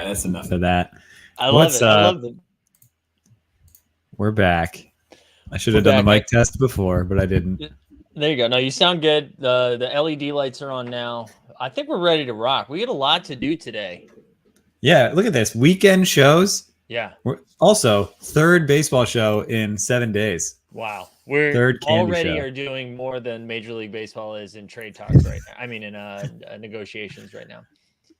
that's enough of that. I love it. I love it. We're back. I should have done the mic test before, but I didn't. There you go. No, you sound good. The LED lights are on now. I think we're ready to rock. We got a lot to do today. Yeah, look at this. Weekend shows. Yeah. We're also third baseball show in 7 days. Wow. We're already are doing more than Major League Baseball is in trade talks right now. I mean, in negotiations right now.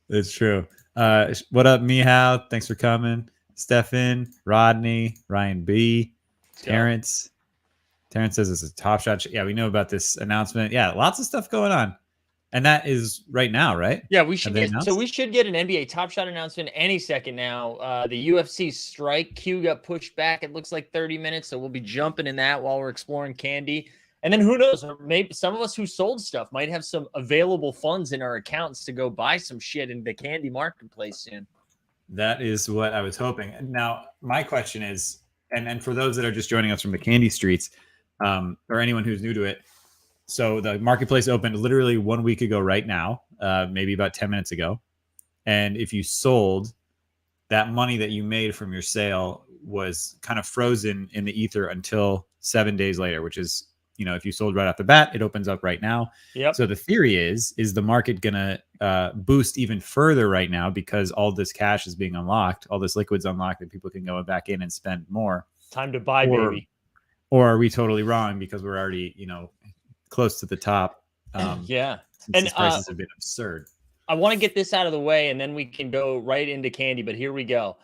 It's true. What up, Mihao? Thanks for coming. Stefan, Rodney, Ryan B, Terrence. Terrence says it's a Top Shot. Yeah, we know about this announcement. Yeah, lots of stuff going on. And that is right now, right? Yeah, we should get an NBA Top Shot announcement any second now. The UFC Strike queue got pushed back. It looks like 30 minutes, so we'll be jumping in that while we're exploring Candy. And then who knows? Maybe some of us who sold stuff might have some available funds in our accounts to go buy some shit in the Candy marketplace soon. That is what I was hoping. Now, my question is, and for those that are just joining us from the Candy Streets, or anyone who's new to it, so the marketplace opened literally 1 week ago right now, maybe about 10 minutes ago. And if you sold, that money that you made from your sale was kind of frozen in the ether until 7 days later, which is, if you sold right off the bat, it opens up right now. Yep. So the theory is the market going to boost even further right now because all this cash is being unlocked, all this liquid's unlocked that people can go back in and spend more. Time to buy, baby. Or are we totally wrong because we're already, close to the top? Yeah. And these prices have been absurd. I want to get this out of the way and then we can go right into Candy, but here we go.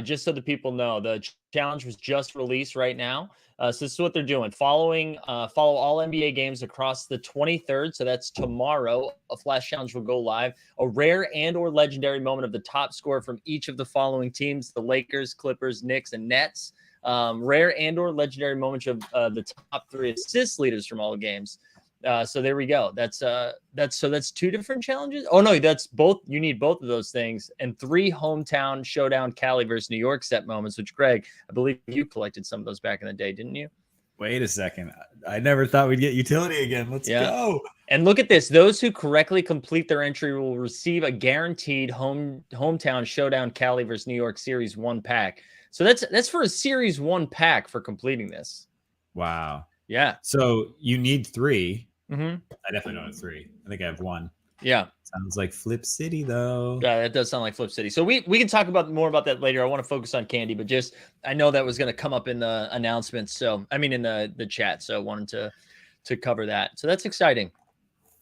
Just so the people know, the challenge was just released right now. So this is what they're doing. Follow all NBA games across the 23rd. So that's tomorrow. A flash challenge will go live. A rare and or legendary moment of the top scorer from each of the following teams: the Lakers, Clippers, Knicks, and Nets. Rare and or legendary moments of the top 3 assist leaders from all games. So there we go. That's 2 different challenges. Oh no, that's both. You need both of those things, and 3 hometown showdown Cali versus New York set moments, which Greg, I believe you collected some of those back in the day, didn't you? Wait a second. I never thought we'd get utility again. Let's go. And look at this. Those who correctly complete their entry will receive a guaranteed hometown showdown Cali versus New York Series 1 pack. So that's for a Series 1 pack for completing this. Wow. Yeah. So you need 3. Mm-hmm. I definitely don't have 3. I think I have 1. Yeah. Sounds like Flip City, though. Yeah, that does sound like Flip City. So we can talk more about that later. I want to focus on Candy, but I know that was going to come up in the announcements. So I mean in the chat. So I wanted to cover that. So that's exciting.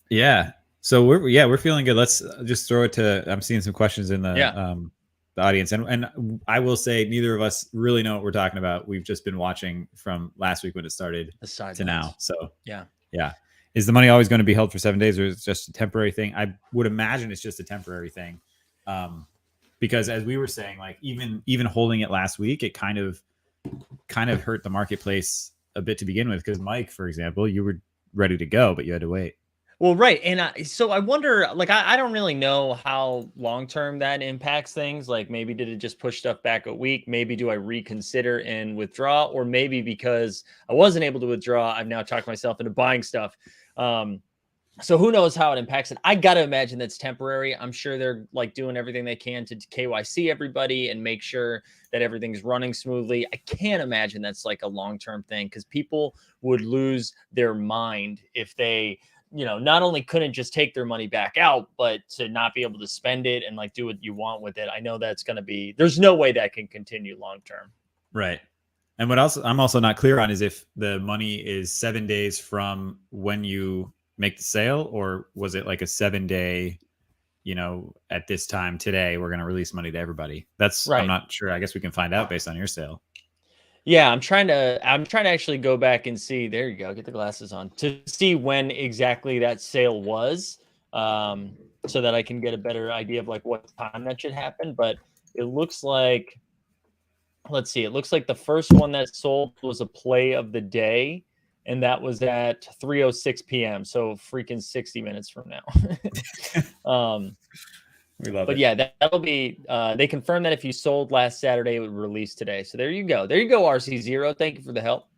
Yeah. So we're feeling good. Let's just throw it to. I'm seeing some questions in the audience, and I will say neither of us really know what we're talking about. We've just been watching from last week when it started to now. So yeah. Is the money always going to be held for 7 days, or is it just a temporary thing? I would imagine it's just a temporary thing, because as we were saying, like even holding it last week, it kind of hurt the marketplace a bit to begin with. Because Mike, for example, you were ready to go, but you had to wait. Well, right. And so I wonder, like, I don't really know how long-term that impacts things. Like, maybe did it just push stuff back a week? Maybe do I reconsider and withdraw? Or maybe because I wasn't able to withdraw, I've now talked myself into buying stuff. So who knows how it impacts it? I got to imagine that's temporary. I'm sure they're like doing everything they can to KYC everybody and make sure that everything's running smoothly. I can't imagine that's like a long-term thing, because people would lose their mind if they, not only couldn't just take their money back out, but to not be able to spend it and like do what you want with it. I know that's going to be, there's no way that can continue long-term. Right. And what else I'm also not clear on is if the money is 7 days from when you make the sale, or was it like a 7-day, at this time today, we're going to release money to everybody. That's right. I'm not sure. I guess we can find out based on your sale. Yeah, I'm trying to actually go back and see. There you go. Get the glasses on to see when exactly that sale was, so that I can get a better idea of like what time that should happen. But it looks like, let's see. It looks like the first one that sold was a play of the day, and that was at 3:06 p.m. So freaking 60 minutes from now. We love but it. Yeah, that'll be, they confirmed that if you sold last Saturday, it would release today. So there you go. There you go, RC0. Thank you for the help.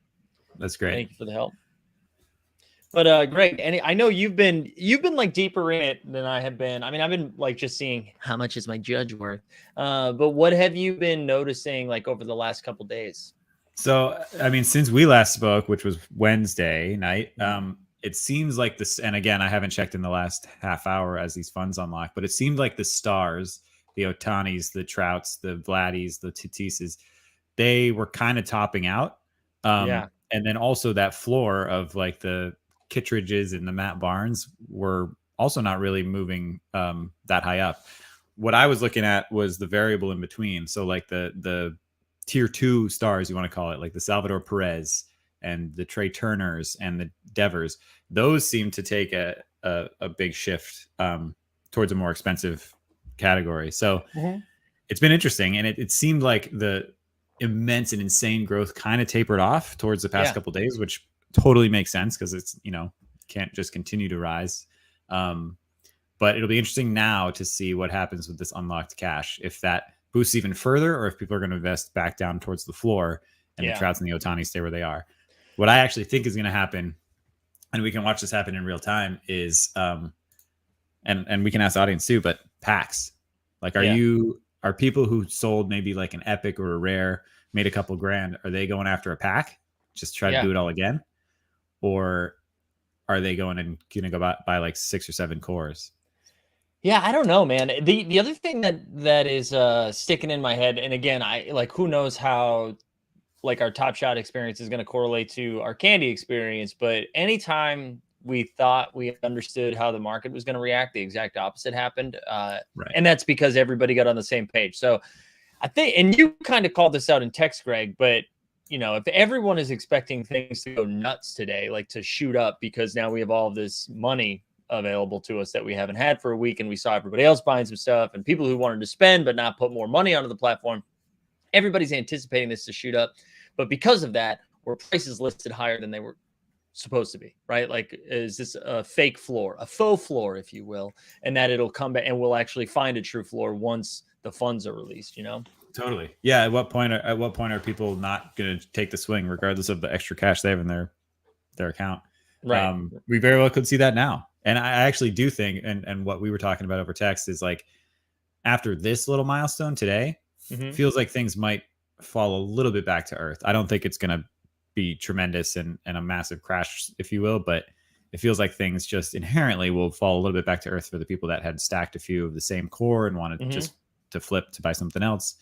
That's great. Thank you for the help. But Greg, and I know you've been like deeper in it than I have been. I mean, I've been like just seeing how much is my judge worth. But what have you been noticing like over the last couple days? So, I mean, since we last spoke, which was Wednesday night, it seems like this, and again, I haven't checked in the last half hour as these funds unlock, but it seemed like the stars, the Otanis, the Trouts, the Vladdies, the Tatises, they were kind of topping out. Yeah. And then also that floor of like the Kittredges and the Matt Barnes were also not really moving that high up. What I was looking at was the variable in between. So like the tier 2 stars, you want to call it, like the Salvador Perez and the Trey Turners and the Devers, those seem to take a big shift towards a more expensive category. So it's been interesting. And it seemed like the immense and insane growth kind of tapered off towards the past couple of days, which totally makes sense because it's, can't just continue to rise. But it'll be interesting now to see what happens with this unlocked cash, if that boosts even further or if people are going to invest back down towards the floor and the Trouts and the Ohtani stay where they are. What I actually think is going to happen, and we can watch this happen in real time, is and we can ask the audience too, but packs. Like, are people who sold maybe like an epic or a rare, made a couple grand, are they going after a pack, just try to do it all again? Or are they going to go buy like 6 or 7 cores? Yeah, I don't know, man. The other thing that is sticking in my head, and again, I like, who knows how like our Top Shot experience is going to correlate to our Candy experience, but anytime we thought we understood how the market was going to react, the exact opposite happened. And that's because everybody got on the same page. So I think, and you kind of called this out in text, Greg, but if everyone is expecting things to go nuts today, like to shoot up because now we have all this money available to us that we haven't had for a week, and we saw everybody else buying some stuff and people who wanted to spend but not put more money onto the platform, everybody's anticipating this to shoot up. But because of that, were prices listed higher than they were supposed to be, right? Like, is this a fake floor, a faux floor, if you will, and that it'll come back and we'll actually find a true floor once the funds are released, Totally. Yeah. At what point are people not going to take the swing regardless of the extra cash they have in their account? Right. We very well could see that now. And I actually do think, and what we were talking about over text is like, after this little milestone today, feels like things might fall a little bit back to earth. I don't think it's going to be tremendous and a massive crash, if you will, but it feels like things just inherently will fall a little bit back to earth for the people that had stacked a few of the same core and wanted just to flip to buy something else.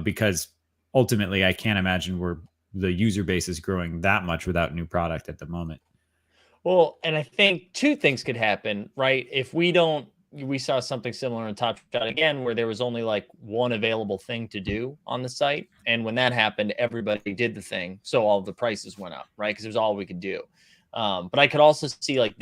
Because ultimately I can't imagine where the user base is growing that much without new product at the moment. Well, and I think 2 things could happen, right? If we saw something similar in Top Shot again, where there was only like one available thing to do on the site. And when that happened, everybody did the thing. So all the prices went up, right? Because it was all we could do. But I could also see like,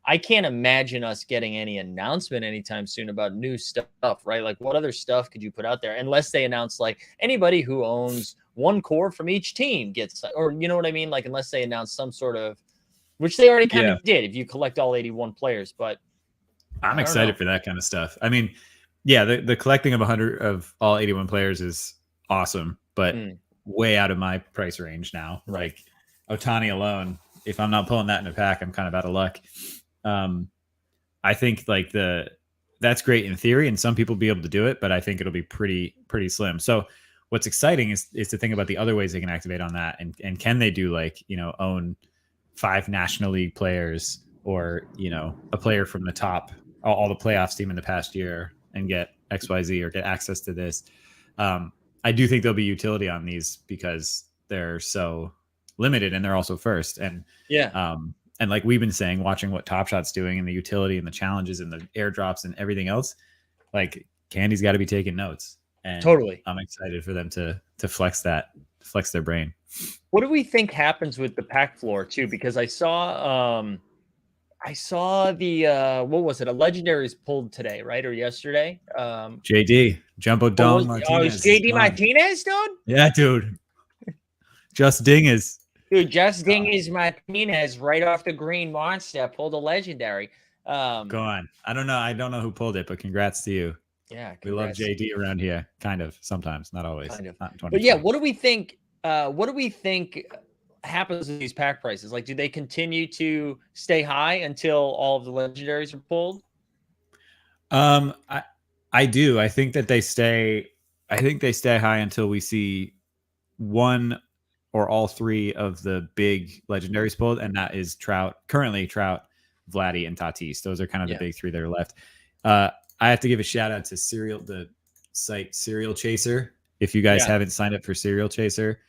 I can't imagine us getting any announcement anytime soon about new stuff, right? Like, what other stuff could you put out there? Unless they announce like anybody who owns 1 core from each team gets, or you know what I mean? Like, unless they announce some sort of, which they already kind of did if you collect all 81 players, but I'm excited for that kind of stuff. I mean, yeah, the collecting of 100 of all 81 players is awesome, but way out of my price range now. Like Ohtani alone, if I'm not pulling that in a pack, I'm kind of out of luck. I think like that's great in theory, and some people will be able to do it, but I think it'll be pretty slim. So what's exciting is to think about the other ways they can activate on that, and can they do like own 5 National League players, or a player from the top, all the playoffs team in the past year, and get XYZ or get access to this. I do think there'll be utility on these because they're so limited and they're also first. And and like we've been saying, watching what Top Shot's doing and the utility and the challenges and the airdrops and everything else, like Candy's got to be taking notes. And totally, I'm excited for them to flex their brain. What do we think happens with the pack floor too? Because I saw the what was it? A legendary's pulled today, right? Or yesterday? JD Jumbo Dong Martinez. Oh, JD Martinez, dude? Yeah, dude. Just Dingus. Dude, just Dingus Martinez right off the green monster pulled a legendary. Go on. I don't know who pulled it, but congrats to you. Yeah, we love JD around here. Kind of, sometimes, not always. Kind of. Not in 2020. But yeah, what do we think? What do we think? happens with these pack prices? Like, do they continue to stay high until all of the legendaries are pulled? I do. I think that they stay. I think they stay high until we see one or all three of the big legendaries pulled, and that is currently Trout, Vladdy, and Tatis. Those are kind of the big three that are left. I have to give a shout out to the site Serial Chaser. If you guys haven't signed up for Serial Chaser,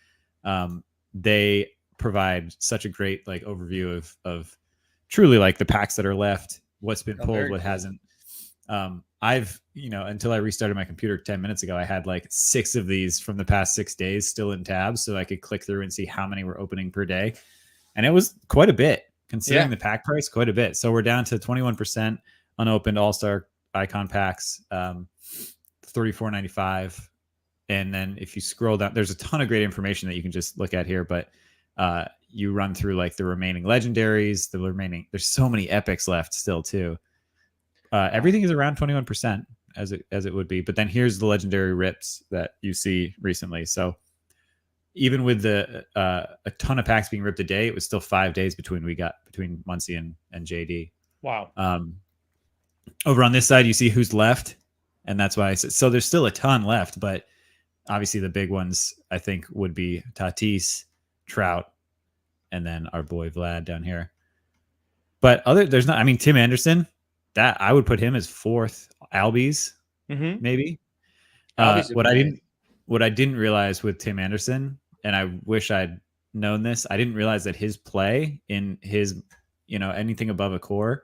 they provide such a great like overview of truly like the packs that are left, what's been pulled, what hasn't. I've, until I restarted my computer 10 minutes ago, I had like 6 of these from the past 6 days still in tabs, so I could click through and see how many were opening per day. And it was quite a bit considering the pack price, quite a bit. So we're down to 21% unopened all-star icon packs, $34.95. And then if you scroll down, there's a ton of great information that you can just look at here, but you run through like the remaining legendaries, there's so many epics left still too. Everything is around 21% as it would be, but then here's the legendary rips that you see recently. So even with a ton of packs being ripped a day, it was still 5 days between Muncie and JD. Wow. Over on this side, you see who's left, and that's why I said so. There's still a ton left, but obviously the big ones I think would be Tatis, Trout, and then our boy Vlad down here. But there's not. I mean, Tim Anderson. That I would put him as 4th. Albies, maybe. What I didn't realize with Tim Anderson, and I wish I'd known this, I didn't realize that his play in his, anything above a core,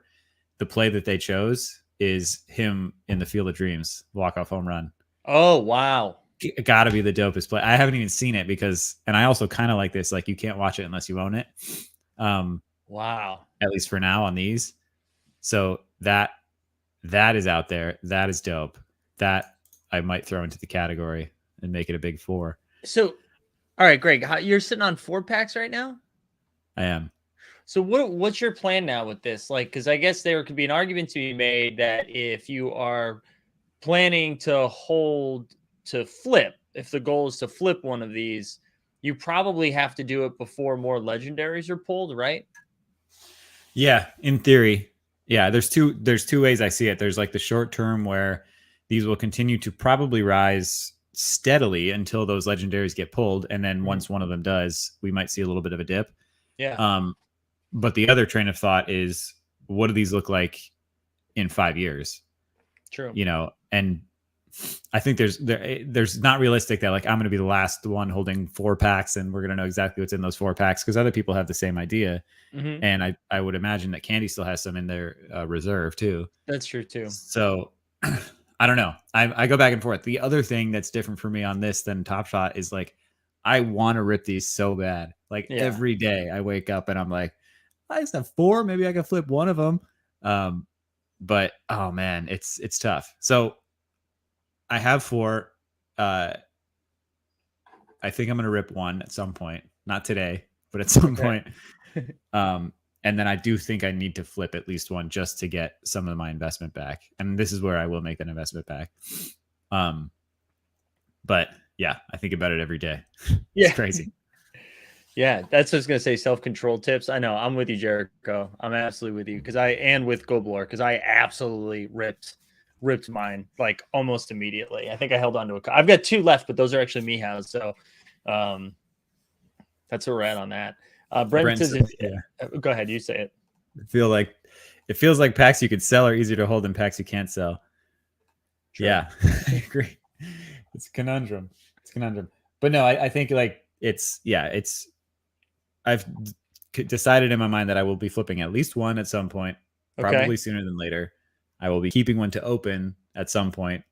the play that they chose is him in the Field of Dreams walk-off home run. Oh, wow. It got to be the dopest play. I haven't even seen it and I also kind of like this, like you can't watch it unless you own it. Wow. At least for now on these. So that is out there. That is dope. That I might throw into the category and make it a big 4. So, all right, Greg, you're sitting on 4 packs right now? I am. So what's your plan now with this? Like, because I guess there could be an argument to be made that if you are planning to flip, if the goal is to flip one of these, you probably have to do it before more legendaries are pulled, right? Yeah, in theory. Yeah, there's two ways I see it. There's like the short term where these will continue to probably rise steadily until those legendaries get pulled, and then once one of them does, we might see a little bit of a dip. Yeah. But the other train of thought is, what do these look like in 5 years? True. And I think there's not realistic that like I'm going to be the last one holding 4 packs and we're going to know exactly what's in those 4 packs, because other people have the same idea. And I would imagine that Candy still has some in their reserve too. That's true too. So I don't know. I go back and forth. The other thing that's different for me on this than Top Shot is like, I want to rip these so bad. Like every day I wake up and I'm like, I just have 4. Maybe I can flip one of them. But oh man, it's tough. So I have 4. I think I'm going to rip one at some point. Not today, but at some point. And then I do think I need to flip at least one just to get some of my investment back. And this is where I will make that investment back. But yeah, I think about it every day. It's crazy. Yeah, that's what I was going to say. Self-control tips. I know. I'm with you, Jericho. I'm absolutely with you and with Goblor, because I absolutely ripped mine like almost immediately. I think I held on to I've got 2 left, but those are actually Mihas. So that's where we're at on that. Brent says, go ahead. You say it. It feels like packs you could sell are easier to hold than packs you can't sell. True. Yeah, I agree. It's a conundrum. But no, I think like I've decided in my mind that I will be flipping at least one at some point, probably sooner than later. I will be keeping one to open at some point,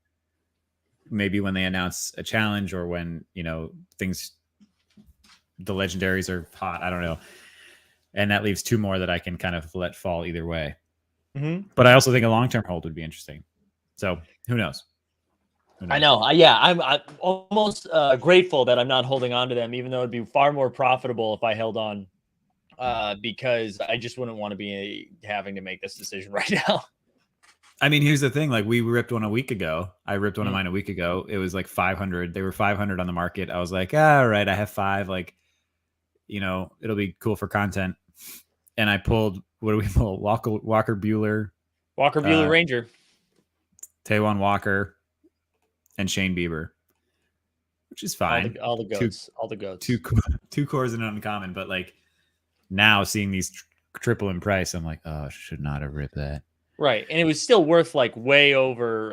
maybe when they announce a challenge or when, the legendaries are hot. I don't know. And that leaves 2 more that I can kind of let fall either way. But I also think a long-term hold would be interesting. So who knows? I know. I'm almost grateful that I'm not holding on to them, even though it'd be far more profitable if I held on, because I just wouldn't want to be having to make this decision right now. I mean, here's the thing. Like, we ripped one a week ago. I ripped one of mine a week ago. It was like 500. They were 500 on the market. I was like, all right, I have 5. Like, it'll be cool for content. And I pulled, what do we pull? Walker Buehler, Ranger, Taijuan Walker, and Shane Bieber, which is fine. All the goats, all the goats. Two cores in uncommon, but like now seeing these triple in price, I'm like, oh, I should not have ripped that. Right, and it was still worth like way over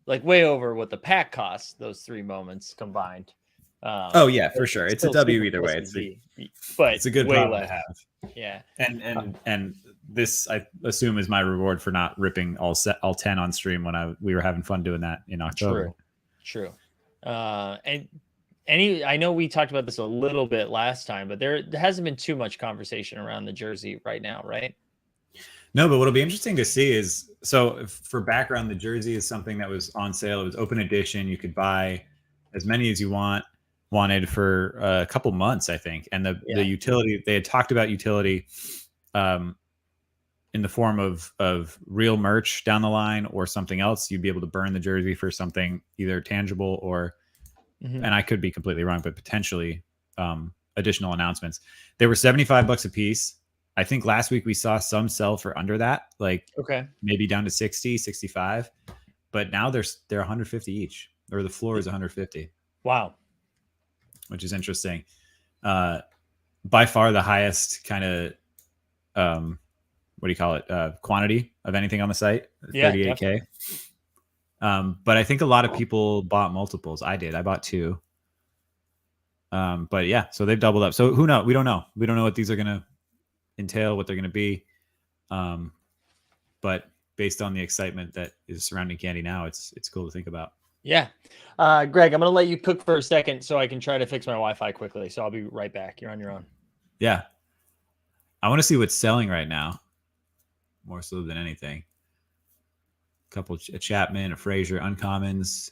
what the pack cost. Those 3 moments combined. Oh yeah, for sure. It's a W either way. It's a good problem to have. Yeah, and this, I assume, is my reward for not ripping all 10 on stream when we were having fun doing that in October. True. And I know we talked about this a little bit last time, but there hasn't been too much conversation around the jersey right now, right? No, but what'll be interesting to see is, so for background, the jersey is something that was on sale. It was open edition. You could buy as many as you wanted for a couple months, I think. And the utility, they had talked about utility in the form of real merch down the line or something else. You'd be able to burn the jersey for something either tangible or, and I could be completely wrong, but potentially additional announcements. They were $75 a piece. I think last week we saw some sell for under that, like maybe down to 60, 65, but now they're 150 each, or the floor is 150. Wow. Which is interesting. By far the highest kind of, what do you call it? Quantity of anything on the site, 38K. But I think a lot of people bought multiples. I did. I bought 2. But yeah, so they've doubled up. So who knows? We don't know. We don't know what these are going to entail, what they're going to be. But based on the excitement that is surrounding Candy now, it's cool to think about. Yeah. Greg, I'm going to let you cook for a second so I can try to fix my Wi-Fi quickly. So I'll be right back. You're on your own. Yeah. I want to see what's selling right now, more so than anything. A Chapman, a Frazier, uncommons.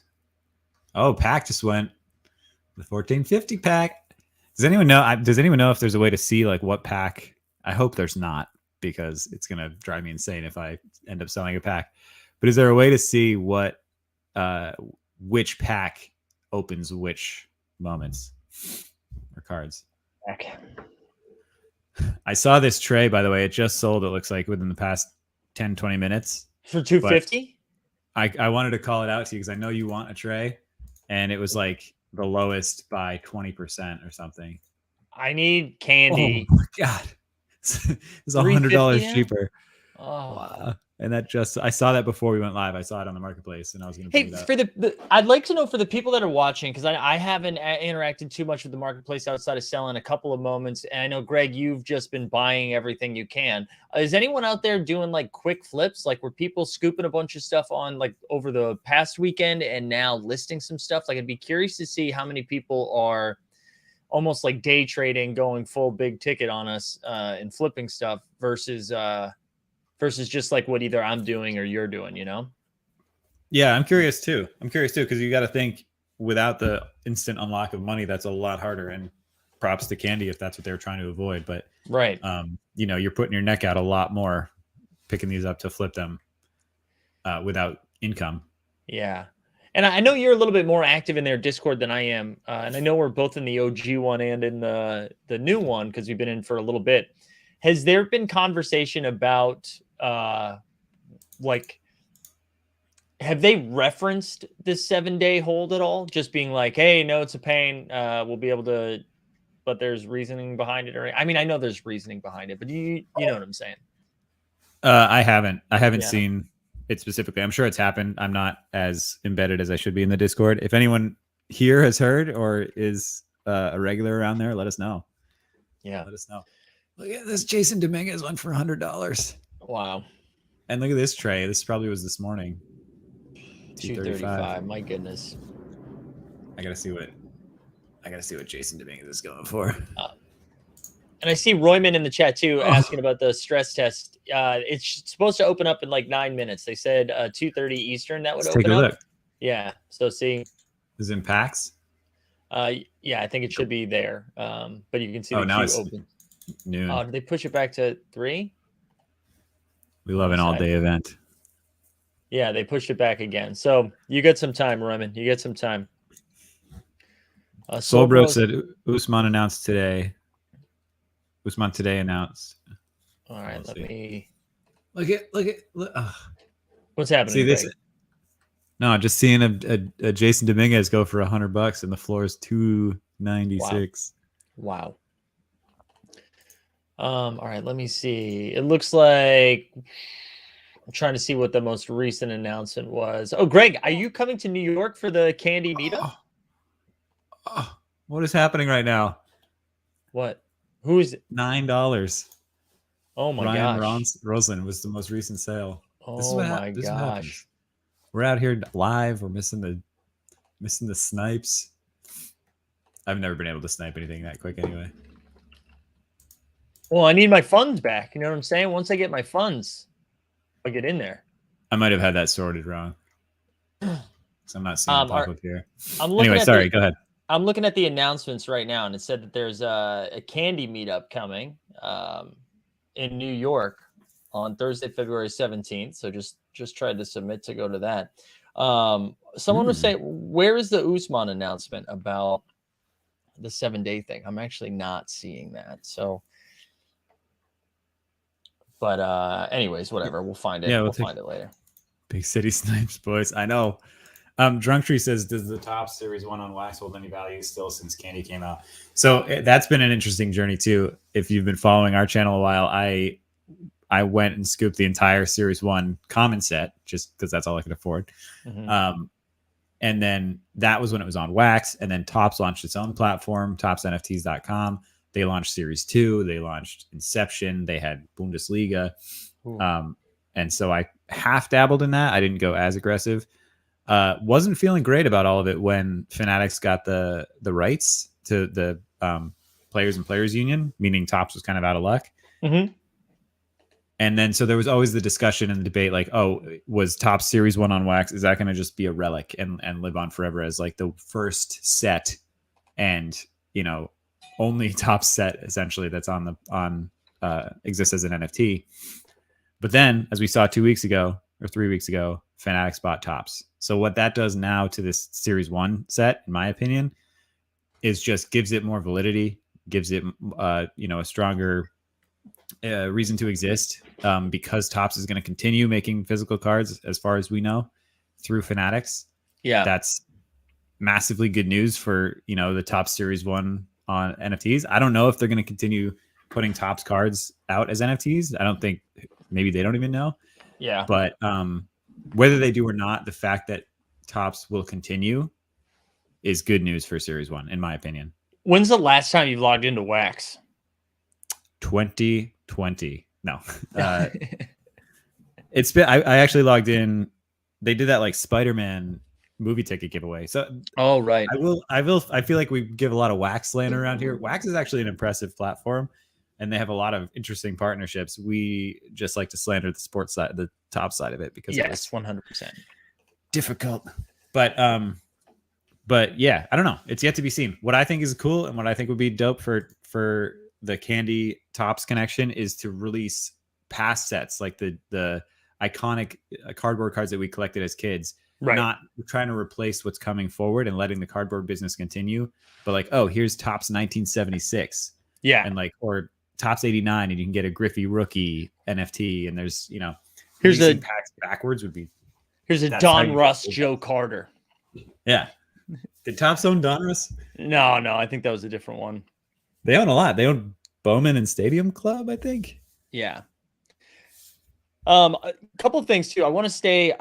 Oh, pack just went. The 1450 pack. Does anyone know if there's a way to see like what pack? I hope there's not, because it's going to drive me insane if I end up selling a pack. But is there a way to see what which pack opens which moments or cards? Okay. I saw this tray, by the way. It just sold, it looks like, within the past 10, 20 minutes. For $250? I wanted to call it out to you because I know you want a tray, and it was like the lowest by 20% or something. I need Candy. Oh my God. It's $100 cheaper. Oh. Wow. And I saw that before we went live. I saw it on the marketplace, and I was going to bring it up. I'd like to know, for the people that are watching, because I haven't interacted too much with the marketplace outside of selling a couple of moments. And I know, Greg, you've just been buying everything you can. Is anyone out there doing like quick flips? Like, were people scooping a bunch of stuff on like over the past weekend and now listing some stuff? Like, I'd be curious to see how many people are almost like day trading, going full big ticket on us and flipping stuff versus just like what either I'm doing or you're doing, you know? Yeah, I'm curious too. Because you got to think, without the instant unlock of money, that's a lot harder. And props to Candy if that's what they're trying to avoid. But right, you're putting your neck out a lot more picking these up to flip them without income. Yeah. And I know you're a little bit more active in their Discord than I am. And I know we're both in the OG one and in the new one, because we've been in for a little bit. Has there been conversation about like, have they referenced this 7-day hold at all? Just being like, hey, no, it's a pain. We'll be able to, but there's reasoning behind it. Or, I mean, I know there's reasoning behind it, but you know what I'm saying? I haven't seen it specifically. I'm sure it's happened. I'm not as embedded as I should be in the Discord. If anyone here has heard or is a regular around there, let us know. Yeah. Let us know. Look at this Jason Dominguez one for $100. Wow. And look at this tray. This probably was this morning. 235. My goodness. I gotta see what Jason Dominguez is going for. And I see Royman in the chat too, asking about the stress test. It's supposed to open up in like 9 minutes. They said 2:30 Eastern that would open up. Take a look. Yeah. So see. Is it in packs? Yeah, I think it should be there. But you can see the queue open. Noon. Did they push it back to 3? We love an all-day event. Yeah, they pushed it back again. So you get some time, Roman. You get some time. Solbro said Usman announced today. Usman today announced. All right, let me look at. What's happening? See this? Greg? No, just seeing a Jason Dominguez go for $100 and the floor is 296. Wow. All right, let me see. It looks like I'm trying to see what the most recent announcement was. Oh, Greg, are you coming to New York for the Candy meetup? What is happening right now? What? Who is it? $9. Oh my Ryan gosh. Roslin was the most recent sale. Oh my gosh. This is what happens. We're out here live. We're missing the snipes. I've never been able to snipe anything that quick anyway. Well, I need my funds back. You know what I'm saying? Once I get my funds, I'll get in there. I might have had that sorted wrong. So I'm not seeing it pop up here. Anyway, sorry. Go ahead. I'm looking at the announcements right now, and it said that there's a Candy meetup coming in New York on Thursday, February 17th. So just tried to submit to go to that. Someone was saying, where is the Usman announcement about the 7-day thing? I'm actually not seeing that. So, but anyways, whatever. We'll find it. Yeah, we'll find it later. Big city snipes, boys. I know. Drunk Tree says, does the top Series 1 on wax hold any value still since Candy came out? So that's been an interesting journey too. If you've been following our channel a while, I went and scooped the entire Series 1 common set just because that's all I could afford. Mm-hmm. And then that was when it was on wax. And then Topps launched its own platform, topsnfts.com. They launched Series 2. They launched Inception. They had Bundesliga. And so I half dabbled in that. I didn't go as aggressive. Wasn't feeling great about all of it when Fanatics got the rights to the Players and Players Union, meaning Topps was kind of out of luck. Mm-hmm. And then so there was always the discussion and the debate, like, oh, was Topps Series 1 on wax? Is that going to just be a relic and live on forever as like the first set and, you know, only Topps set essentially that's exists as an NFT? But then, as we saw 2 weeks ago or 3 weeks ago, Fanatics bought Topps. So what that does now to this Series 1 set, in my opinion, is just gives it more validity, gives it a stronger reason to exist, because Topps is going to continue making physical cards as far as we know through Fanatics. Yeah, that's massively good news for the Topps Series 1 on NFTs. I don't know if they're going to continue putting Topps cards out as NFTs. I don't think, maybe they don't even know. Yeah, but whether they do or not, the fact that Topps will continue is good news for Series 1, in my opinion. When's the last time you logged into Wax? 2020. No. It's been, I actually logged in. They did that like Spider-Man movie ticket giveaway. So right. I feel like we give a lot of Wax slander around here. Wax is actually an impressive platform, and they have a lot of interesting partnerships. We just like to slander the sports side, the top side of it, because yes, 100% difficult. But yeah, I don't know. It's yet to be seen. What I think is cool and what I think would be dope for the Candy Topps connection is to release past sets, like the iconic cardboard cards that we collected as kids. Right. Not trying to replace what's coming forward and letting the cardboard business continue, but like, oh, here's Topps 1976. Yeah. And like, or Topps 89, and you can get a Griffey rookie NFT, and there's here's a packs backwards would be. Here's a Don Russ Joe Carter. Yeah. Did Topps own Don Russ? No, I think that was a different one. They own a lot. They own Bowman and Stadium Club, I think. Yeah. A couple of things too. I want to stay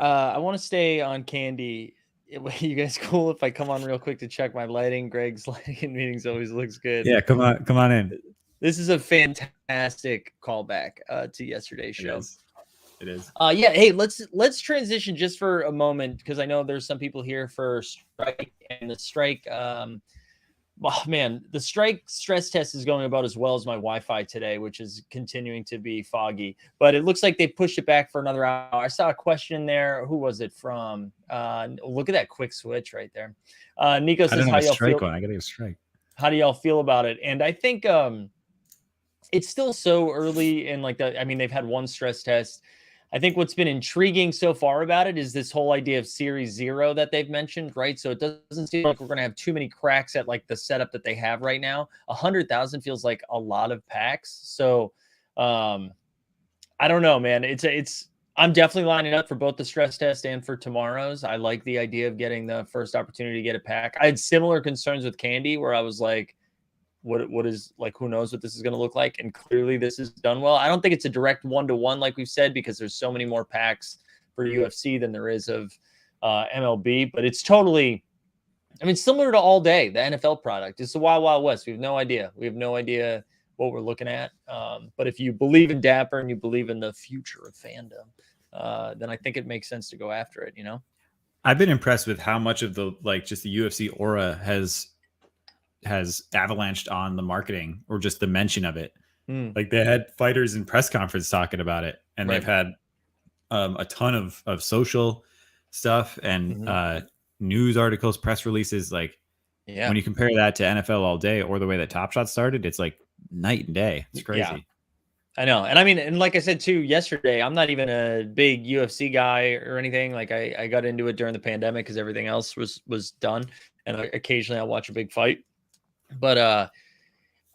on Candy. You guys cool if I come on real quick to check my lighting? Greg's lighting in meetings always looks good. Yeah, come on in. This is a fantastic callback to yesterday's show. It is. Yeah. Hey, let's transition just for a moment, because I know there's some people here for Strike, and the Strike. Oh, man, the Strike stress test is going about as well as my Wi-Fi today, which is continuing to be foggy. But it looks like they pushed it back for another hour. I saw a question there. Who was it from? Look at that quick switch right there. Nico says, "How y'all feel?" I gotta get a strike. How do y'all feel about it? And I think it's still so early in like the. I mean, they've had one stress test. I think what's been intriguing so far about it is this whole idea of Series 0 that they've mentioned, right? So it doesn't seem like we're going to have too many cracks at like the setup that they have right now. 100,000 feels like a lot of packs. So I don't know, man. I'm definitely lining up for both the stress test and for tomorrow's. I like the idea of getting the first opportunity to get a pack. I had similar concerns with Candy where I was like, what is like, who knows what this is going to look like? And clearly this is done well. I don't think it's a direct 1-to-1 like we've said, because there's so many more packs for UFC than there is of MLB, but it's totally, I mean, similar to All Day, the NFL product. It's the Wild Wild West. We have no idea. We have no idea what we're looking at. But if you believe in Dapper and you believe in the future of fandom, then I think it makes sense to go after it, you know? I've been impressed with how much of the, like, just the UFC aura has avalanched on the marketing, or just the mention of it. Like, they had fighters in press conference talking about it, and they've had a ton of social stuff and news articles, press releases. Like, when you compare that to NFL All Day or the way that Top Shot started, it's like night and day. It's crazy. Yeah. I know. And I mean, and like I said too yesterday, I'm not even a big UFC guy or anything. Like, I got into it during the pandemic because everything else was done, and occasionally I'll watch a big fight. But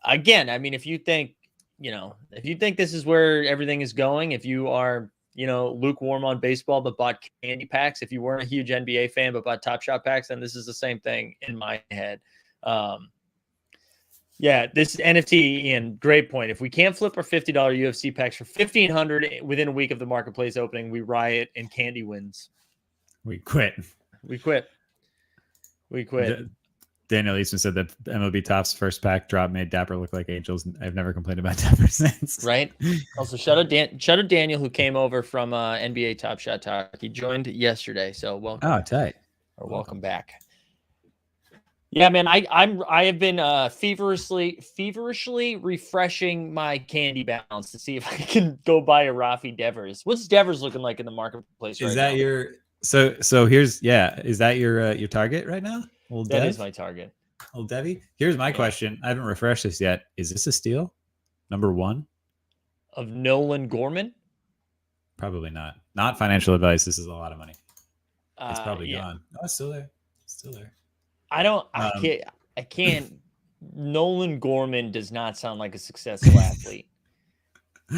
again, I mean, if you think this is where everything is going, if you are, lukewarm on baseball but bought candy packs, if you weren't a huge NBA fan but bought Top Shot packs, then this is the same thing in my head. This NFT, Ian, great point. If we can't flip our $50 UFC packs for $1,500 within a week of the marketplace opening, we riot and Candy wins. We quit. Daniel Eastman said that MLB Top's first pack drop made Dapper look like angels. I've never complained about Dapper since. Right. Also, shout out Daniel, who came over from NBA Top Shot Talk. He joined yesterday, so welcome. Oh, tight. Or welcome back. Yeah, man. I have been feverishly refreshing my candy balance to see if I can go buy a Rafi Devers. What's Devers looking like in the marketplace right now? Is that your is that your target right now? That is my target. Old Devi. Here's my question. I haven't refreshed this yet. Is this a steal? Number 1? Of Nolan Gorman? Probably not. Not financial advice. This is a lot of money. It's probably gone. Oh, it's still there. I can't. Nolan Gorman does not sound like a successful athlete.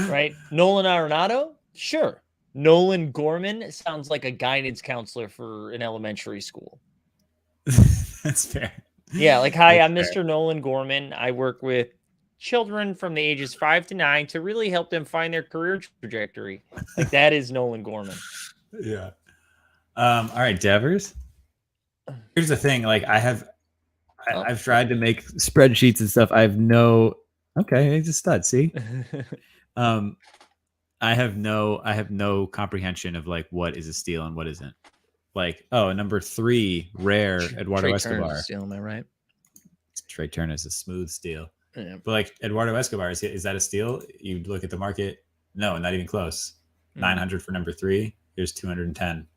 Right? Nolan Arenado? Sure. Nolan Gorman sounds like a guidance counselor for an elementary school. That's fair. Yeah, like, hi, I'm Mr. Nolan Gorman. I work with children from the ages 5 to 9 to really help them find their career trajectory. Like, that is Nolan Gorman. Yeah. All right, Devers. Here's the thing. Like, I've tried to make spreadsheets and stuff. He's a stud. See, I have no comprehension of like what is a steal and what isn't. Like, number 3 rare Eduardo Escobar. Steal, am I right? Trey Turner is a smooth steal. Yeah. But like Eduardo Escobar, is that a steal? You look at the market, no, not even close. 900 for number 3. Here's 210.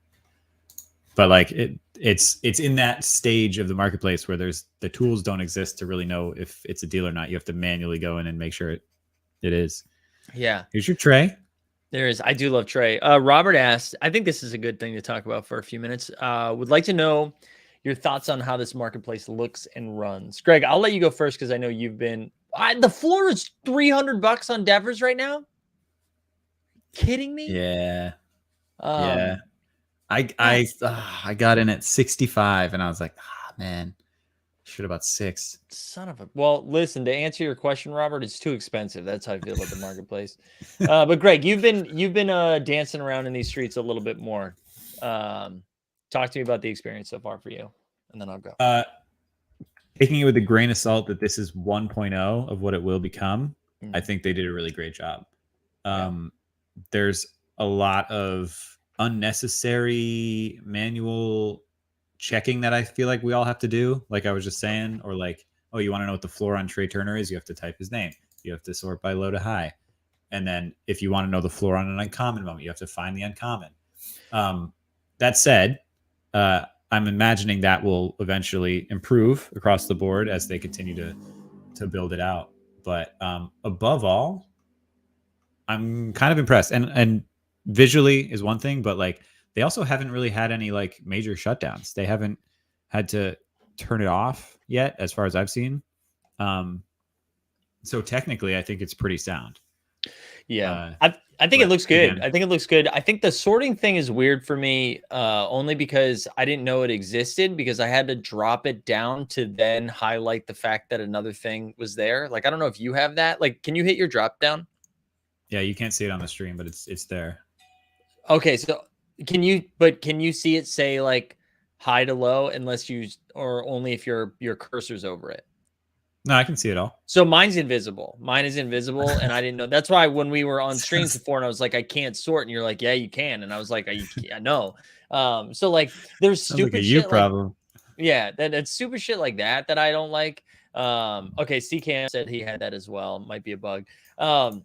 But like it's in that stage of the marketplace where the tools don't exist to really know if it's a deal or not. You have to manually go in and make sure it is. Yeah. Here's your Trey. There is. I do love Trey. Robert asked, I think this is a good thing to talk about for a few minutes. Would like to know your thoughts on how this marketplace looks and runs. Greg, I'll let you go first because I know you've been. The floor is $300 on Devers right now. Kidding me? Yeah. Yeah. I got in at 65 and I was like, man, should have bought 6. Son of a. Well, listen, to answer your question, Robert, it's too expensive. That's how I feel about the marketplace. But Greg, you've been dancing around in these streets a little bit more. Talk to me about the experience so far for you, and then I'll go. Taking it with a grain of salt that this is 1.0 of what it will become. I think they did a really great job. There's a lot of unnecessary manual checking that I feel like we all have to do. Like I was just saying, or like, oh, you want to know what the floor on Trey Turner is? You have to type his name. You have to sort by low to high. And then if you want to know the floor on an uncommon moment, you have to find the uncommon. That said, I'm imagining that will eventually improve across the board as they continue to build it out. But above all, I'm kind of impressed. And visually is one thing, but like they also haven't really had any like major shutdowns. They haven't had to turn it off yet, as far as I've seen. So technically, I think it's pretty sound. Yeah, I think it looks good. Again, I think it looks good. I think the sorting thing is weird for me, only because I didn't know it existed, because I had to drop it down to then highlight the fact that another thing was there. Like, I don't know if you have that. Like, can you hit your drop down? Yeah, you can't see it on the stream, but it's there. Okay, so can you see it say like high to low, unless you, or only if your cursor's over it? No, I can see it all. So mine's invisible. Mine is invisible, and I didn't know. That's why when we were on streams before, and I was like, I can't sort, and you're like, yeah, you can, and I was like, I know. So like, there's stupid like shit problem. Like, yeah, that's stupid shit like that I don't like. Okay, CCam said he had that as well. Might be a bug. And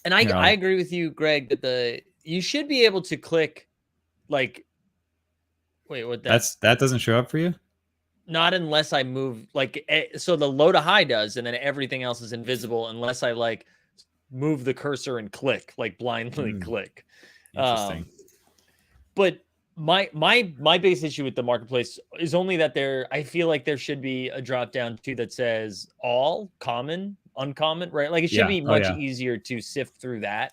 I agree with you, Greg, that you should be able to click like, wait, what? That doesn't show up for you? Not unless I move, like, so the low to high does, and then everything else is invisible unless I like move the cursor and click, like blindly click. Interesting. But my biggest issue with the marketplace is only that I feel like there should be a drop down too that says all, common, uncommon, right? Like it should be much easier to sift through that.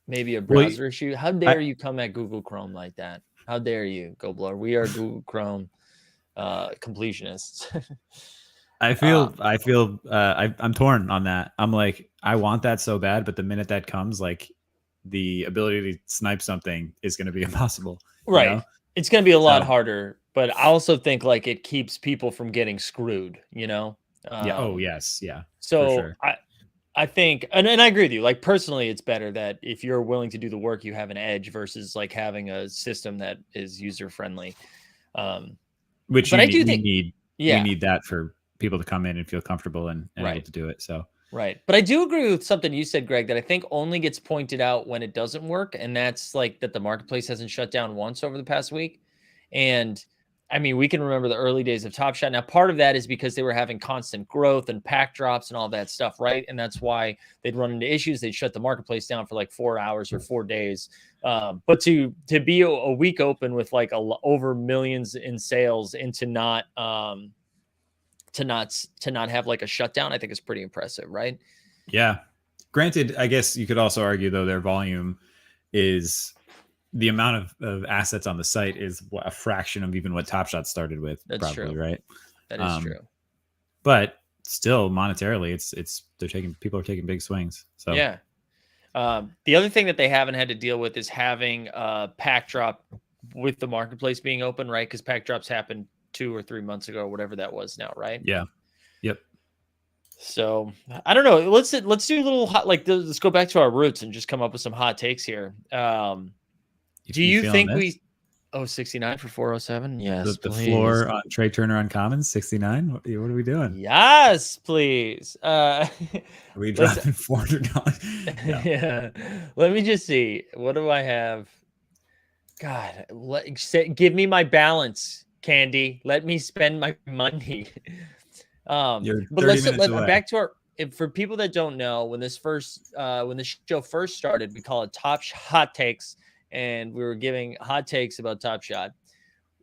Maybe a browser issue. How dare you come at Google Chrome like that? How dare you, Go Blower? We are Google Chrome completionists. I'm torn on that. I'm like, I want that so bad, but the minute that comes, like the ability to snipe something is going to be impossible. Right. You know? It's going to be a lot harder, but I also think like it keeps people from getting screwed, you know? Yeah. Oh yes. Yeah. So sure. I think, and I agree with you. Like personally, it's better that if you're willing to do the work, you have an edge versus like having a system that is user friendly. Which we need that for people to come in and feel comfortable and able to do it. So right. But I do agree with something you said, Greg, that I think only gets pointed out when it doesn't work, and that's like that the marketplace hasn't shut down once over the past week. And I mean, we can remember the early days of Top Shot. Now, part of that is because they were having constant growth and pack drops and all that stuff, right? And that's why they'd run into issues. They'd shut the marketplace down for like 4 hours or 4 days. But to be a week open with like over millions in sales and to not have like a shutdown, I think is pretty impressive, right? Yeah. Granted, I guess you could also argue though their volume is. The amount of assets on the site is a fraction of even what Top Shot started with. That's probably true. Right. That is true. But still, monetarily, people are taking big swings. So yeah. The other thing that they haven't had to deal with is having a pack drop with the marketplace being open, right? Because pack drops happened 2 or 3 months ago, or whatever that was now, right? Yeah. Yep. So I don't know. Let's do a little hot. Like let's go back to our roots and just come up with some hot takes here. Do you think this? 69 for 407? Yes, the floor on Trey Turner on Commons 69. What are we doing? Yes, please. Are we dropping $400? Yeah. Let me just see. What do I have? God, give me my balance, Candy. Let me spend my money. But let's back to for people that don't know, when this show first started, we call it Top Hot Takes. And we were giving hot takes about Top Shot.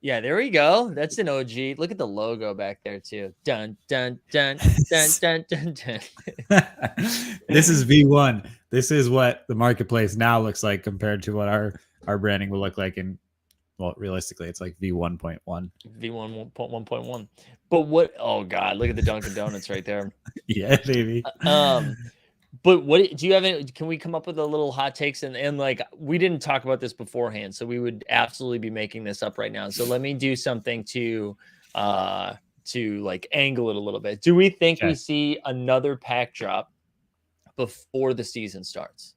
Yeah, there we go. That's an OG. Look at the logo back there too. Dun dun dun dun dun dun dun. This is V1. This is what the marketplace now looks like compared to what our branding will look like realistically, it's like V1.1. V1.1.1. But what? Oh God, look at the Dunkin' Donuts right there. Yeah, baby. But what do you have? Can we come up with a little hot takes? And like, we didn't talk about this beforehand, so we would absolutely be making this up right now. So let me do something to like angle it a little bit. Do we think we see another pack drop before the season starts?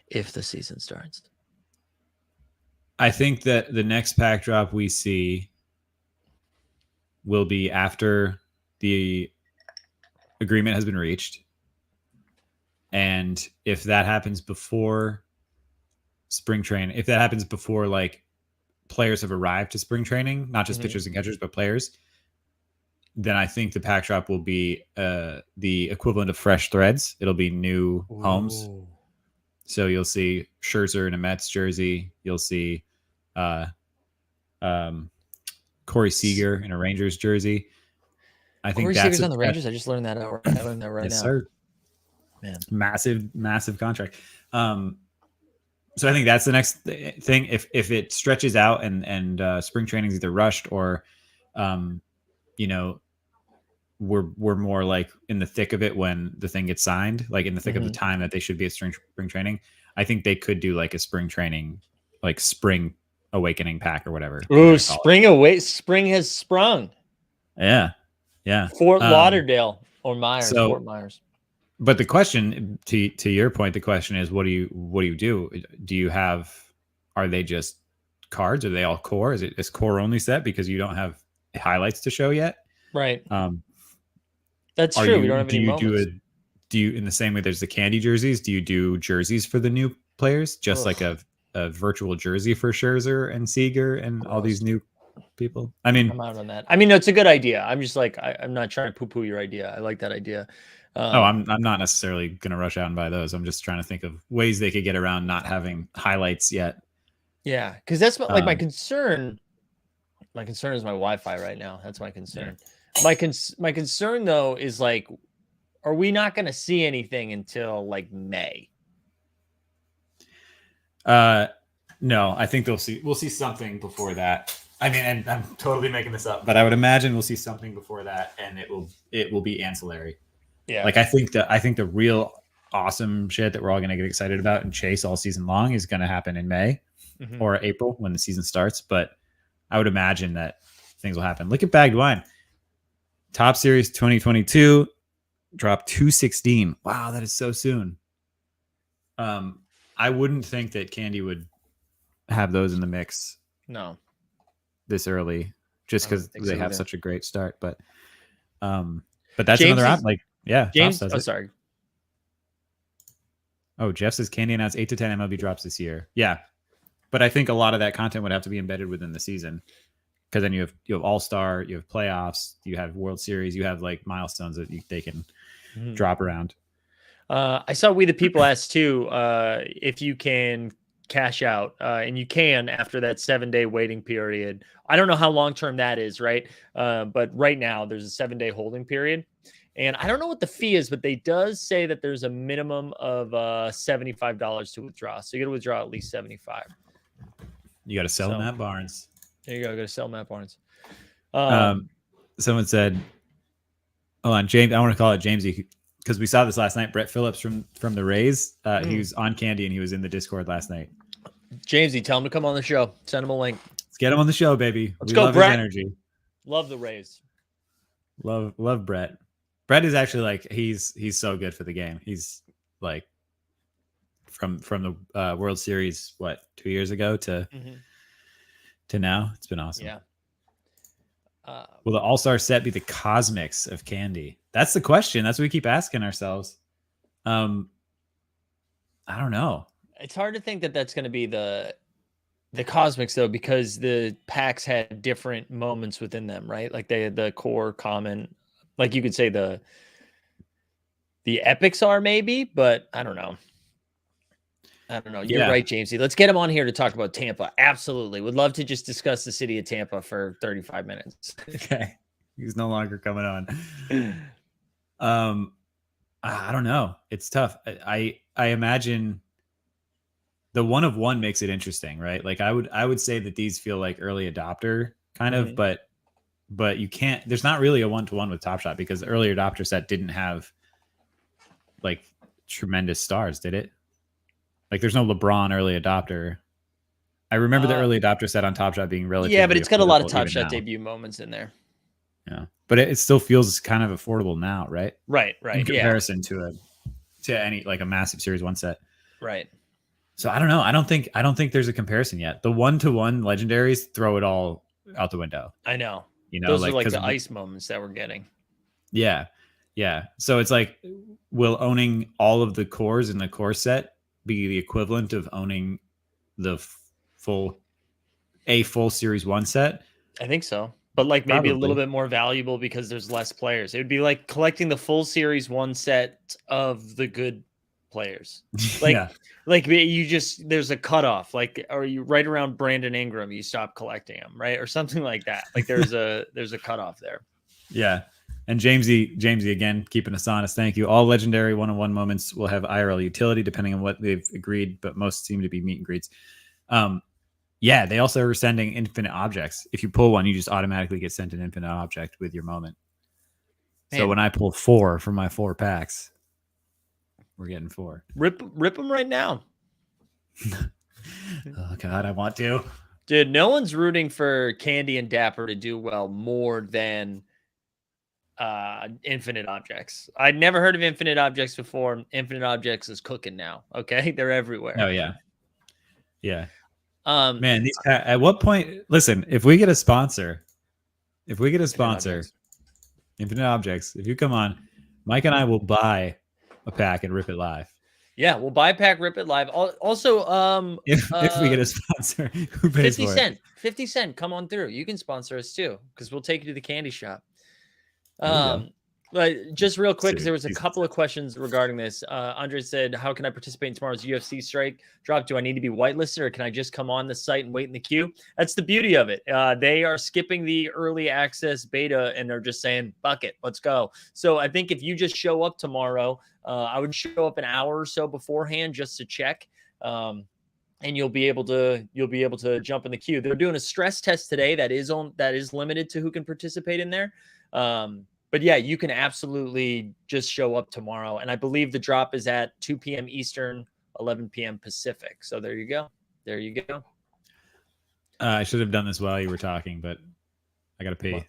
If the season starts, I think that the next pack drop we see will be after the agreement has been reached. And if that happens before spring training, if that happens before like players have arrived to spring training, not just pitchers and catchers, but players, then I think the pack drop will be the equivalent of fresh threads. It'll be new homes So you'll see Scherzer in a Mets jersey. You'll see Corey Seager in a Rangers jersey. I think Corey that's Seager's on the Rangers. I just learned that out. I learned that right yes, now. sir. Man, massive contract. So I think that's the next thing. If it stretches out and spring training is either rushed or, you know, we're more like in the thick of it when the thing gets signed, like in the thick of the time that they should be at spring training. I think they could do like a spring training, like spring awakening pack or whatever. Ooh, spring has sprung. Yeah. Fort Lauderdale or Myers. So, Fort Myers. But the question, to your point, the question is, what do you do? Do you have? Are they just cards? Are they all core? Is core only set because you don't have highlights to show yet? Right. That's true. We don't have any moments. Do you, in the same way there's the candy jerseys, do you do jerseys for the new players, just like a virtual jersey for Scherzer and Seager and all these new people? I mean, I'm out on that. I mean, no, it's a good idea. I'm just like, I'm not trying to poo-poo your idea. I like that idea. I'm not necessarily going to rush out and buy those. I'm just trying to think of ways they could get around not having highlights yet. Yeah, because that's like my concern. My concern is my Wi-Fi right now. That's my concern. Yeah. My concern though is like, are we not going to see anything until like May? No, I think we'll see something before that. I mean, and I'm totally making this up, but I would imagine we'll see something before that, and it will be ancillary. Yeah. Like I think the real awesome shit that we're all going to get excited about and chase all season long is going to happen in May or April when the season starts. But I would imagine that things will happen. Look at Bagged Wine. Top Series 2022 dropped 216. Wow, that is so soon. I wouldn't think that Candy would have those in the mix. No. This early, just because they have such a great start. But that's James another like. Yeah, James. Oh, sorry. Oh, Jeff says Candy announced 8 to 10 MLB drops this year. Yeah, but I think a lot of that content would have to be embedded within the season, because then you have All-Star, you have playoffs, you have World Series, you have like milestones that they can drop around. I saw We the People asked too if you can cash out, and you can after that 7-day waiting period. I don't know how long term that is, right? But right now there's a 7-day holding period. And I don't know what the fee is, but they does say that there's a minimum of $75 to withdraw. So you got to withdraw at least $75. You got to sell Matt Barnes. There you go. Got to sell Matt Barnes. Someone said, hold on, James. I want to call it Jamesy because we saw this last night. Brett Phillips from the Rays. He was on Candy and he was in the Discord last night. Jamesy, tell him to come on the show. Send him a link. Let's get him on the show, baby. Let's go, Brett. His energy. Love the Rays. Love Brett. Brett is actually like he's so good for the game. He's like from the World Series 2 years ago to now. It's been awesome. Yeah. Will the All-Star set be the Cosmics of Candy? That's the question. That's what we keep asking ourselves. I don't know. It's hard to think that that's going to be the Cosmics though, because the packs had different moments within them, right? Like they had the core common. Like you could say the epics are maybe, but I don't know. You're right, Jamesy. Let's get him on here to talk about Tampa. Absolutely. Would love to just discuss the city of Tampa for 35 minutes. Okay. He's no longer coming on. I don't know. It's tough. I imagine the 1 of 1 makes it interesting, right? Like I would say that these feel like early adopter kind of, but you can't, there's not really a 1-to-1 with Top Shot because the early adopter set didn't have like tremendous stars, did it? Like there's no LeBron early adopter. I remember the early adopter set on Top Shot being relatively but it's got a lot of Top Shot debut moments in there. Yeah, but it still feels kind of affordable now, right? Right. In comparison to any like a massive Series 1 set. Right. So I don't know. I don't think there's a comparison yet. The 1-to-1 legendaries throw it all out the window. I know. You know, those are like the ice moments that we're getting. Yeah. So it's like, will owning all of the cores in the core set be the equivalent of owning the full Series 1 set? I think so. But like maybe a little bit more valuable because there's less players. It would be like collecting the full Series 1 set of the good players. Like, Yeah. like there's a cutoff, like, or you right around Brandon Ingram, you stop collecting them, right? Or something like that. Like there's a cutoff there. Yeah. And Jamesy again, keeping us honest. Thank you. All legendary one-on-one moments will have IRL utility depending on what they've agreed, but most seem to be meet and greets. Yeah, they also are sending infinite objects. If you pull one, you just automatically get sent an infinite object with your moment. Man. So when I pull 4 from my 4 packs, we're getting 4. Rip them right now. Oh God, I want to. Dude, no one's rooting for Candy and Dapper to do well more than infinite objects. I'd never heard of infinite objects before. Infinite objects is cooking now. Okay, they're everywhere. Oh yeah, yeah. Man, these at what point? Listen, if we get a sponsor, Infinite Objects, if you come on, Mike and I will buy a pack and rip it live. Yeah, we'll buy a pack, rip it live. Also, if we get a sponsor, who pays 50 for cent, it? 50 cent, come on through. You can sponsor us too, because we'll take you to the candy shop. But just real quick, because there was a couple of questions regarding this. Andre said, how can I participate in tomorrow's UFC Strike drop? Do I need to be whitelisted, or can I just come on the site and wait in the queue? That's the beauty of it. They are skipping the early access beta, and they're just saying, "Fuck it, let's go." So I think if you just show up tomorrow, I would show up an hour or so beforehand just to check. And you'll be able to jump in the queue. They're doing a stress test today that is limited to who can participate in there. But yeah, you can absolutely just show up tomorrow. And I believe the drop is at 2 p.m. Eastern, 11 p.m. Pacific. So there you go. There you go. I should have done this while you were talking, but I got to pee.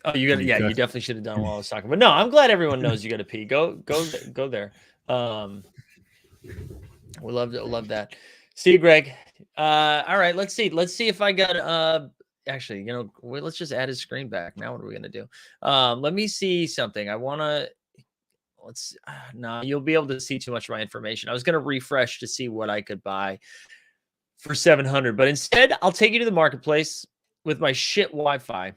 Oh, you definitely should have done it while I was talking. But no, I'm glad everyone knows you got to pee. Go there. We love that. See you, Greg. All right, let's see if I got actually, let's just add his screen back. Now what are we gonna do? Let me see something. I wanna no, you'll be able to see too much of my information. I was gonna refresh to see what I could buy for 700, but instead I'll take you to the marketplace with my shit Wi-Fi.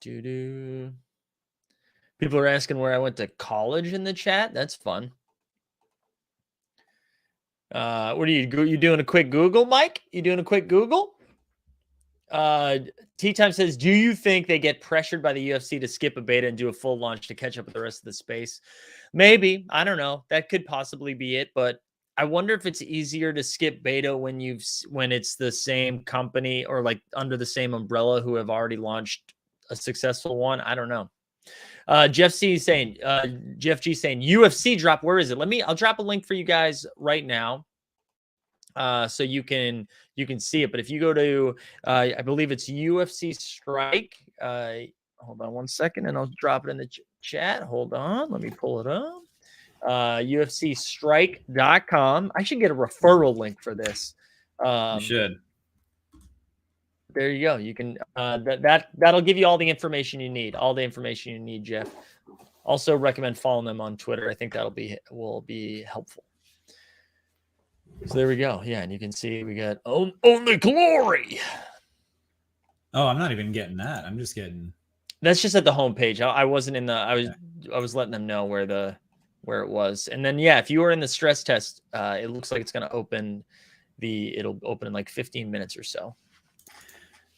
People are asking where I went to college in the chat. That's fun. What are you doing a quick Google, Mike? You doing a quick Google? T-Time says, do you think they get pressured by the UFC to skip a beta and do a full launch to catch up with the rest of the space? Maybe. I don't know. That could possibly be it, but I wonder if it's easier to skip beta when it's the same company or like under the same umbrella who have already launched a successful one. I don't know. Jeff G saying UFC drop. Where is it? I'll drop a link for you guys right now. So you can see it. But if you go to, I believe it's UFC Strike. Hold on one second, and I'll drop it in the chat. Hold on, let me pull it up. UFCstrike.com. I should get a referral link for this. You should. There you go. You can that'll give you all the information you need. All the information you need, Jeff. Also recommend following them on Twitter. I think will be helpful. So there we go. Yeah, and you can see we got only glory. Oh, I'm not even getting that. I'm just getting. That's just at the homepage. I wasn't in the. I was letting them know where it was, and then yeah, if you were in the stress test, it looks like it's going to open. It'll open in like 15 minutes or so.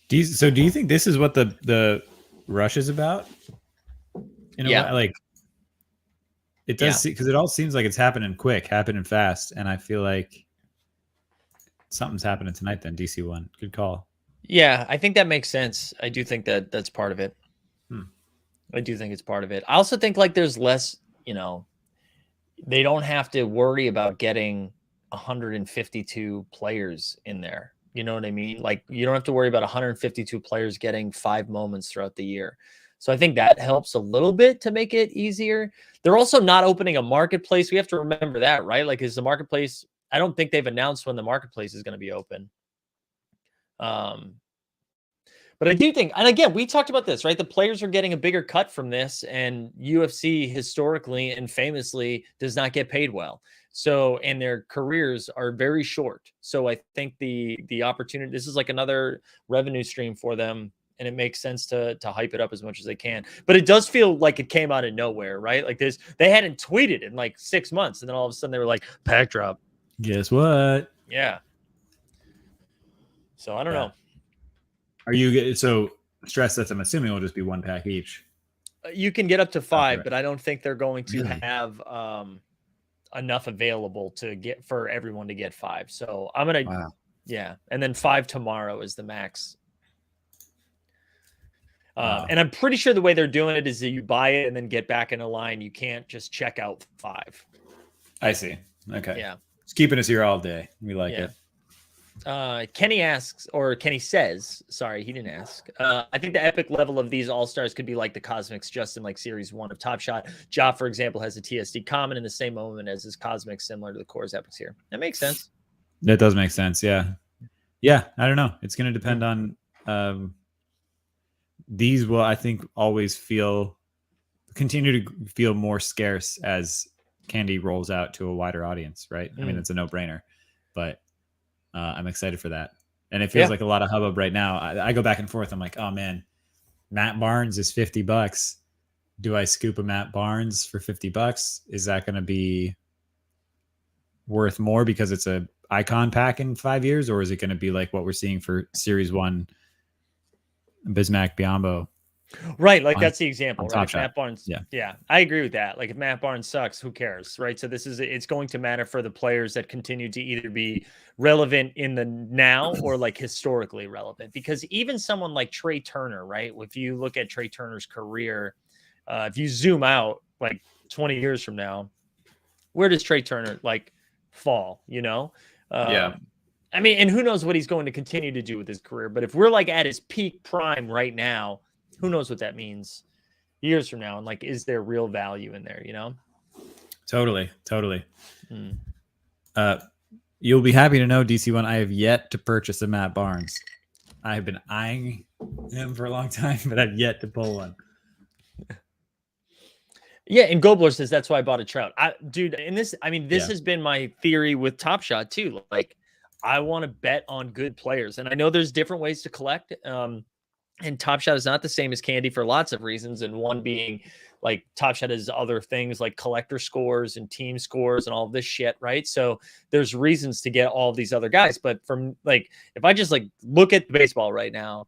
Do you think this is what the rush is about? In a way, like it does, because it all seems like it's happening fast, and I feel like something's happening tonight. Then DC1, good call. Yeah, I think that makes sense. I do think that's part of it. I do think it's part of it. I also think like there's less, they don't have to worry about getting 152 players in there. You know what I mean? Like you don't have to worry about 152 players getting 5 moments throughout the year. So I think that helps a little bit to make it easier. They're also not opening a marketplace. We have to remember that, right? Like is the marketplace, I don't think they've announced when the marketplace is going to be open. But I do think, and again, we talked about this, right? The players are getting a bigger cut from this, and UFC historically and famously does not get paid well. So, and their careers are very short. So I think the opportunity, this is like another revenue stream for them. and it makes sense to hype it up as much as they can. But it does feel like it came out of nowhere, right? Like they hadn't tweeted in like 6 months, and then all of a sudden they were like, pack drop. Guess what? Yeah. So I don't know. Are you so stress tests? I'm assuming will just be 1 pack each. You can get up to 5, but I don't think they're going to have enough available to get for everyone to get 5. So I'm gonna, yeah, and then 5 tomorrow is the max. And I'm pretty sure the way they're doing it is that you buy it and then get back in a line. You can't just check out 5. I see. Okay. Yeah. It's keeping us here all day. We like it. Kenny says, sorry, he didn't ask. I think the epic level of these all-stars could be like the Cosmics just in like series 1 of Top Shot. Ja, for example, has a TSD common in the same moment as his Cosmics, similar to the Core's epics here. That makes sense. That does make sense. Yeah. I don't know. It's going to depend on these will, I think, always continue to feel more scarce as Candy rolls out to a wider audience, right? I mean, it's a no-brainer, but I'm excited for that. And it feels like a lot of hubbub right now. I go back and forth. I'm like, oh man, Matt Barnes is $50. Do I scoop a Matt Barnes for $50? Is that going to be worth more because it's a icon pack in 5 years? Or is it going to be like what we're seeing for series 1 Bismack Biyombo? Right, like that's the example, right? Matt Barnes. Yeah, I agree with that. Like if Matt Barnes sucks, who cares, right? So it's going to matter for the players that continue to either be relevant in the now or like historically relevant. Because even someone like Trey Turner, right? If you look at Trey Turner's career, if you zoom out like 20 years from now, where does Trey Turner like fall? You know? I mean, and who knows what he's going to continue to do with his career? But if we're like at his peak prime right now, who knows what that means years from now? And like, is there real value in there, you know? Totally. You'll be happy to know, DC1, I have yet to purchase a Matt Barnes. I have been eyeing him for a long time, but I've yet to pull one. Yeah, and Gobler says that's why I bought a Trout. Dude, and this has been my theory with Top Shot too. Like, I want to bet on good players. And I know there's different ways to collect. And Top Shot is not the same as Candy for lots of reasons. And one being like Top Shot has other things like collector scores and team scores and all this shit, right? So there's reasons to get all of these other guys. But from like, if I just like look at baseball right now,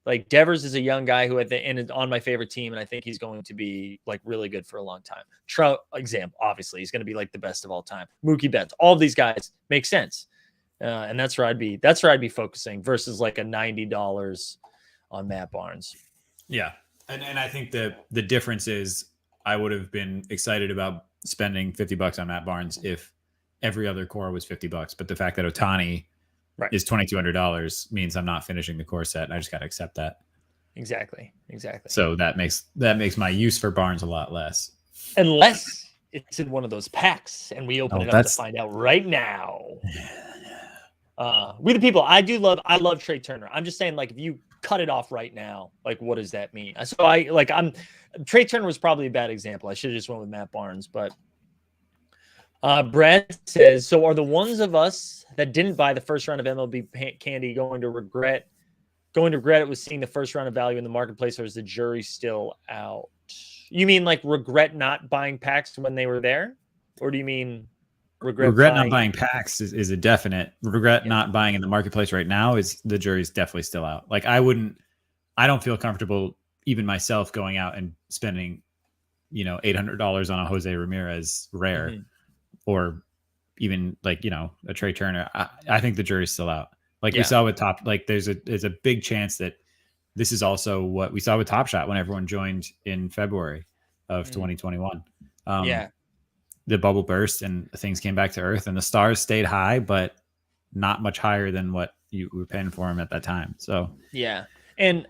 like Devers is a young guy who is on my favorite team, and I think he's going to be like really good for a long time. Trout, example, obviously he's going to be like the best of all time. Mookie Betts, all of these guys make sense, and that's where I'd be focusing versus like a $90 on Matt Barnes. Yeah. And I think the difference is I would have been excited about spending $50 on Matt Barnes if every other core was $50. But the fact that Ohtani is $2,200 means I'm not finishing the core set. And I just got to accept that. Exactly. So that makes my use for Barnes a lot less. Unless it's in one of those packs and we open it up to find out right now. We the people. I love Trey Turner. I'm just saying, like, if you cut it off right now, like, what does that mean? So Trey Turner was probably a bad example. I should have just went with Matt Barnes, but Brad says, so are the ones of us that didn't buy the first round of MLB Candy going to regret it with seeing the first round of value in the marketplace, or is the jury still out? You mean like regret not buying packs when they were there? Or do you mean regret not buying packs is a definite. Regret not buying in the marketplace right now is the jury's definitely still out. Like I don't feel comfortable even myself going out and spending, $800 on a Jose Ramirez rare or even like, a Trey Turner. I think the jury's still out. Like we saw with Top, like there's a big chance that this is also what we saw with Top Shot when everyone joined in February of 2021. The bubble burst and things came back to earth and the stars stayed high, but not much higher than what you were paying for them at that time. So, yeah. And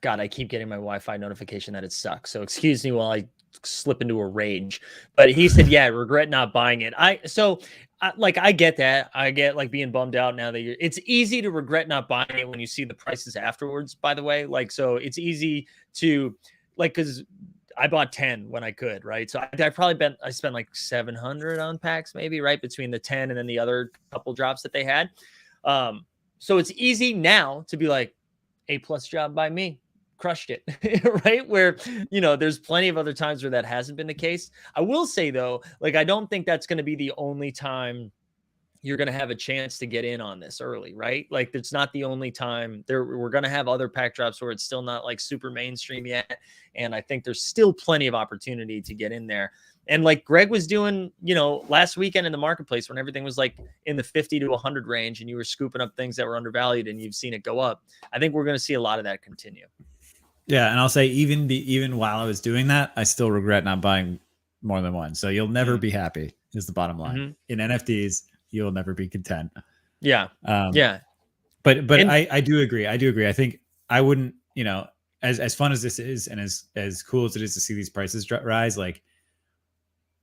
God, I keep getting my Wi-Fi notification that it sucks. So excuse me while I slip into a rage, but he said, regret not buying it. I get that. I get like being bummed out now that it's easy to regret not buying it when you see the prices afterwards, by the way. Like, so it's easy to like, cause I bought 10 when I could, right? So I spent like 700 on packs, maybe, right? Between the 10 and then the other couple drops that they had. So it's easy now to be like, A+ job by me. crushed it, right? Where, there's plenty of other times where that hasn't been the case. I will say though, like, I don't think that's going to be the only time you're going to have a chance to get in on this early, right? Like, it's not the only time. We're going to have other pack drops where it's still not like super mainstream yet. And I think there's still plenty of opportunity to get in there. And like Greg was doing, last weekend in the marketplace when everything was like in the 50 to 100 range and you were scooping up things that were undervalued and you've seen it go up. I think we're going to see a lot of that continue. Yeah. And I'll say even while I was doing that, I still regret not buying more than one. So you'll never be happy is the bottom line. In NFTs. You'll never be content. Yeah. Yeah. But I do agree. I think I wouldn't, as fun as this is and as cool as it is to see these prices rise, like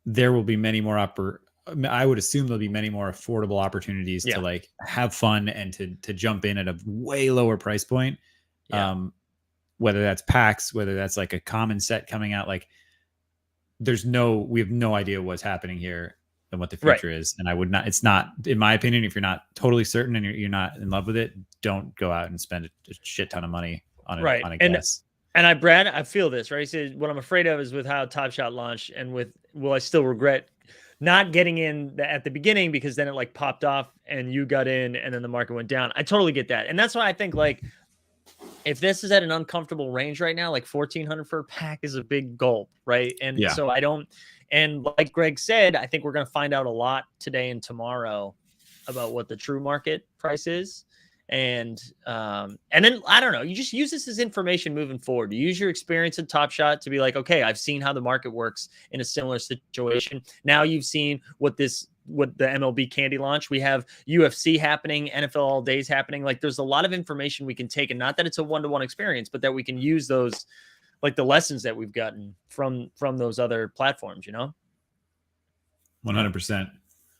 there will be many more I would assume there'll be many more affordable opportunities to like have fun and to jump in at a way lower price point. Yeah. Whether that's packs, whether that's like a common set coming out, like we have no idea what's happening here and what the future is. And it's not, in my opinion, if you're not totally certain and you're not in love with it, don't go out and spend a shit ton of money on a guess. And Brad, I feel this, right? He said, what I'm afraid of is with how Top Shot launched and will I still regret not getting in at the beginning because then it like popped off and you got in and then the market went down. I totally get that. And that's why I think like, if this is at an uncomfortable range right now, like 1,400 for a pack is a big gulp, right? And so and like Greg said, I think we're going to find out a lot today and tomorrow about what the true market price is. And then I don't know, you just use this as information moving forward. You use your experience at Top Shot to be like, okay, I've seen how the market works in a similar situation. Now you've seen what the MLB Candy launch. We have UFC happening, NFL All Days happening. Like there's a lot of information we can take, and not that it's a one-to-one experience, but that we can use those, like the lessons that we've gotten from those other platforms, 100%.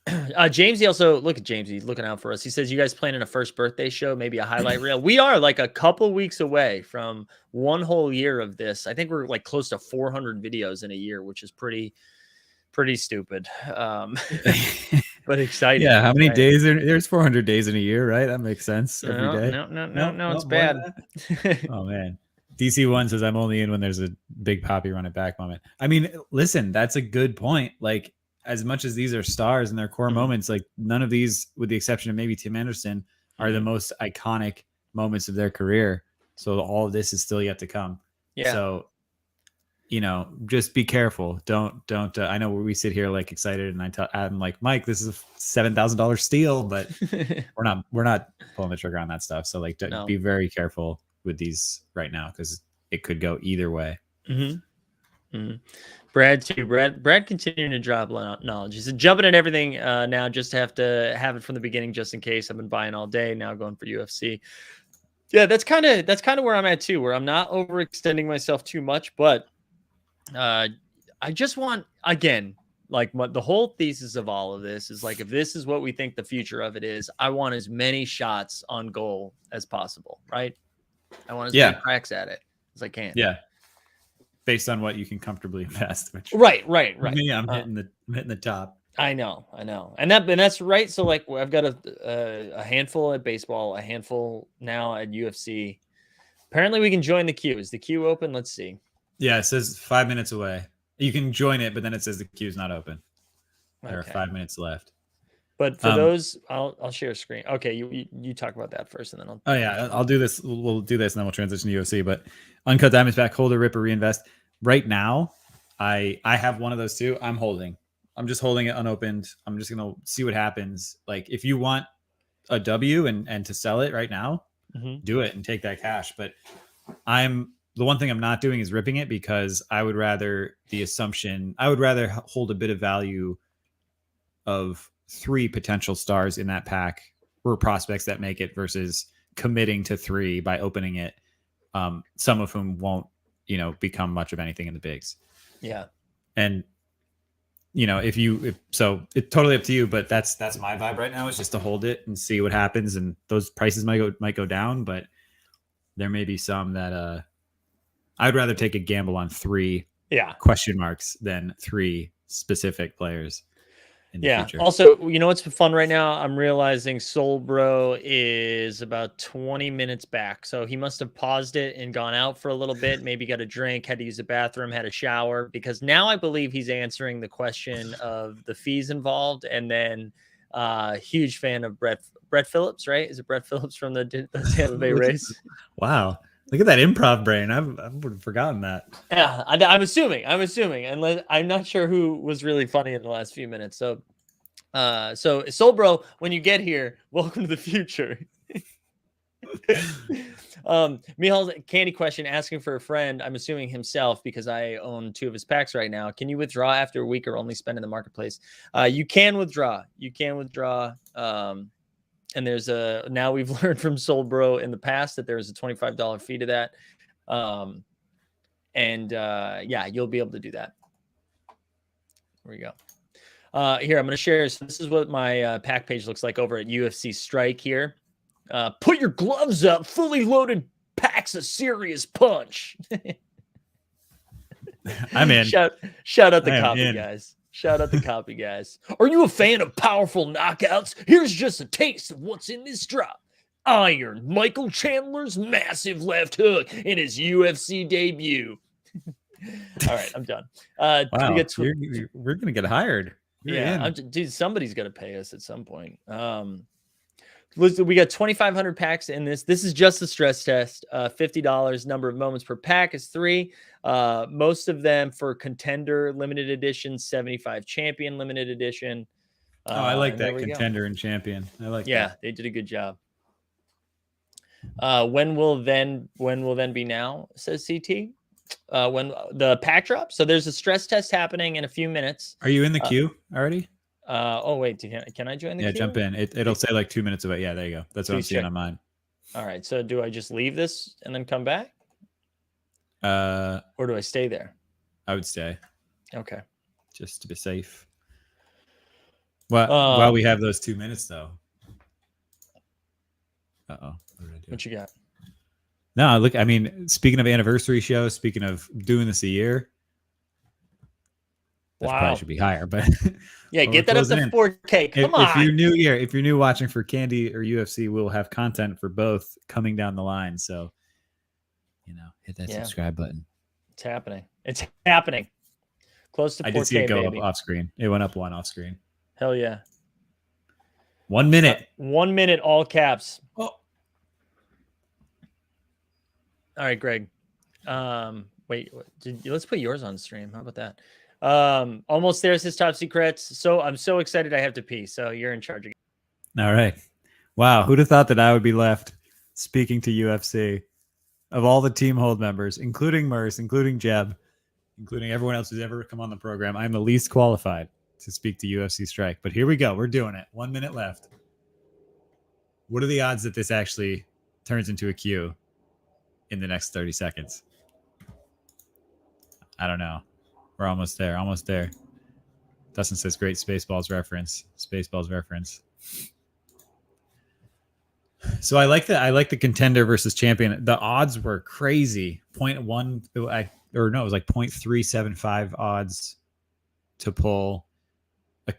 Jamesy also, look at Jamesy looking out for us. He says, you guys planning a first birthday show, maybe a highlight reel? We are like a couple weeks away from one whole year of this. I think we're like close to 400 videos in a year, which is pretty stupid. But exciting. Yeah. How many days there's 400 days in a year, right? That makes sense. Every day. No, it's bad. Oh man. DC1 says I'm only in when there's a big poppy run it back moment. I mean, listen, that's a good point. Like, as much as these are stars and their core moments, like none of these, with the exception of maybe Tim Anderson, are the most iconic moments of their career. So all of this is still yet to come. Yeah. So, just be careful. Don't. I know we sit here like excited, and I'm like, Mike, this is a $7,000 steal, but we're not pulling the trigger on that stuff. So like, be very careful with these right now because it could go either way. Brad too. Brad continuing to drop knowledge. He's jumping at everything now, just to have it from the beginning, just in case. I've been buying all day now, going for UFC. Yeah, that's kind of where I'm at too, where I'm not overextending myself too much, but I just want, again, like the whole thesis of all of this is like, if this is what we think the future of it is, I want as many shots on goal as possible, right? I want as many cracks at it as I can. Yeah. Based on what you can comfortably invest. Right. Me, I'm hitting the top. I know. And that's right. So like I've got a handful at baseball, a handful now at UFC. Apparently we can join the queue. Is the queue open? Let's see. Yeah, it says 5 minutes away. You can join it, but then it says the queue's not open. There are 5 minutes left. But for those, I'll share a screen. Okay, you talk about that first, and then I'll. Oh yeah, I'll do this. We'll do this, and then we'll transition to UFC. But Uncut Diamonds back, holder, ripper, reinvest. Right now, I have one of those too. I'm holding. I'm just holding it unopened. I'm just gonna see what happens. Like if you want a W and to sell it right now, do it and take that cash. But the one thing I'm not doing is ripping it because I would rather hold a bit of value of 3 potential stars in that pack or prospects that make it versus committing to 3 by opening it. Some of whom won't, become much of anything in the bigs. Yeah. And, so it's totally up to you, but that's my vibe right now is just to hold it and see what happens. And those prices might go down, but there may be some that, I'd rather take a gamble on 3 question marks than 3 specific players in the future. Also, you know what's fun right now? I'm realizing Soul Bro is about 20 minutes back. So he must have paused it and gone out for a little bit, maybe got a drink, had to use the bathroom, had a shower, because now I believe he's answering the question of the fees involved. And then huge fan of Brett Phillips, right? Is it Brett Phillips from the Tampa Bay Rays? Wow. Look at that improv brain. I would have forgotten that. Yeah, I'm assuming. Unless I'm not sure who was really funny in the last few minutes. So, Soul Bro, when you get here, welcome to the future. Mihal's candy question, asking for a friend. I'm assuming himself, because I own 2 of his packs right now. Can you withdraw after a week or only spend in the marketplace? You can withdraw. And there's now we've learned from Soul Bro in the past that there's a $25 fee to that. Yeah, you'll be able to do that. There we go. Here, I'm going to share. So this is what my pack page looks like over at UFC Strike here. Put your gloves up. Fully loaded packs of serious punch. I'm in. Shout out the copy guys. Shout out the copy guys. Are you a fan of powerful knockouts? Here's just a taste of what's in this drop. Iron Michael Chandler's massive left hook in his UFC debut. All right, I'm done. Wow, we're gonna get hired. Dude, somebody's gonna pay us at some point. We got 2,500 packs in this. This is just a stress test. $50. Number of moments per pack is 3. Most of them for contender limited edition, 75 champion limited edition. I like that contender and champion. I like that. Yeah, they did a good job. When will then be now, says CT. When the pack drop. So there's a stress test happening in a few minutes. Are you in the queue already? Oh wait, can I join the queue? Yeah, jump in. It'll say like 2 minutes of it. Yeah, there you go. That's what I'm seeing on mine. All right. So do I just leave this and then come back? Or do I stay there? I would stay. Okay. Just to be safe. While we have those 2 minutes though. Uh-oh. What you got? No, look, I mean, speaking of anniversary shows, speaking of doing this a year, that probably should be higher, but yeah, get that up to 4K. Come on. If you're new watching for Candy or UFC, we'll have content for both coming down the line. So, hit that subscribe button. It's happening. It's happening. Close to 4K. I did see it go baby. up off screen. It went up 1 off screen. Hell yeah. 1 minute. 1 minute, all caps. Oh. All right, Greg. Wait, let's put yours on stream. How about that? Almost there's his top secrets. So I'm so excited I have to pee. So you're in charge again. All right. Wow. Who'd have thought that I would be left speaking to UFC of all the team hold members, including Merce, including Jeb, including everyone else who's ever come on the program. I'm the least qualified to speak to UFC Strike, but here we go. We're doing it. 1 minute left. What are the odds that this actually turns into a queue in the next 30 seconds? I don't know. We're almost there. Almost there. Dustin says, great Spaceballs reference. Spaceballs reference. So I like that. I like the contender versus champion. The odds were crazy. 0.1, it was like 0.375 odds to pull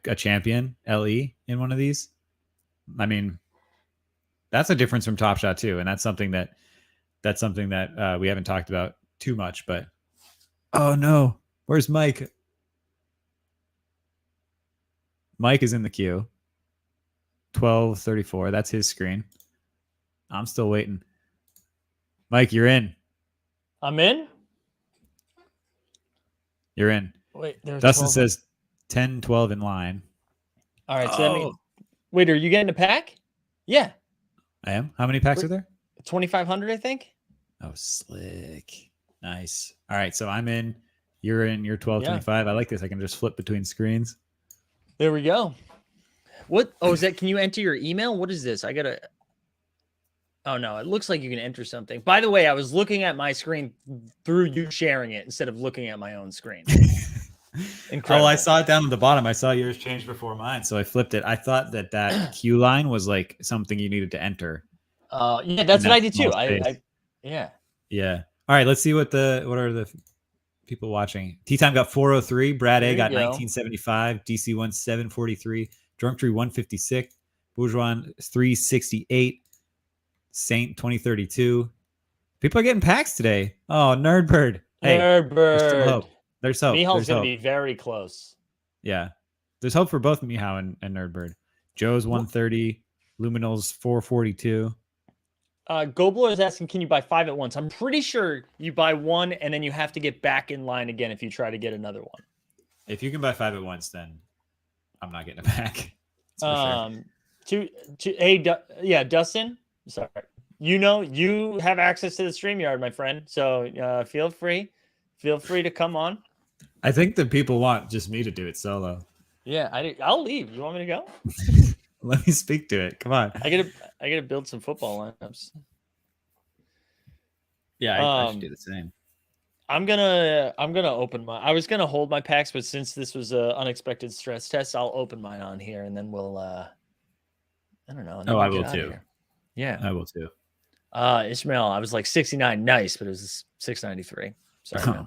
a champion LE in one of these. I mean, that's a difference from Top Shot too, and that's something that we haven't talked about too much. But oh no, where's Mike? Mike is in the queue. 12:34. That's his screen. I'm still waiting. Mike, you're in. I'm in. You're in. Wait, there's Dustin 12. says 10-12 in line. All right. So that means, wait, are you getting a pack? Yeah. I am. How many packs are there? 2,500, I think. Oh, slick. Nice. All right. So I'm in. You're in. You're 12:25. I like this. I can just flip between screens. There we go. What? Oh, is that? Can you enter your email? What is this? I gotta. Oh no, it looks like you can enter something. By the way, I was looking at my screen through you sharing it instead of looking at my own screen. Incredible. Oh, I saw it down at the bottom. I saw yours change before mine, so I flipped it. I thought that queue line was like something you needed to enter. Yeah, that's what I did too. Yeah. Yeah. All right, let's see what are the people watching. Tea Time got 403. Brad A got go. 1975. DC won 743. Drunk Tree 156. Bourgeois 368. Saint 2032. People are getting packs today. Oh, Nerdbird. Hey, Nerdbird. There's still hope. There's hope. Mihal's going to be very close. Yeah. There's hope for both Mihal and Nerdbird. Joe's 130. Luminal's 442. Gobler is asking, can you buy 5 at once? I'm pretty sure you buy 1 and then you have to get back in line again if you try to get another one. If you can buy 5 at once, then I'm not getting a pack. Sure. Dustin. Sorry. You have access to the StreamYard, my friend. So feel free to come on. I think that people want just me to do it solo. Yeah, I'll leave. You want me to go? Let me speak to it. Come on. I gotta build some football lineups. Yeah, I should do the same. I'm gonna open my. I was gonna hold my packs, but since this was an unexpected stress test, I'll open mine on here, and then we'll. I don't know. Oh, I will too. Yeah, I will too. Ishmael, I was like 69, nice, but it was 693. Sorry.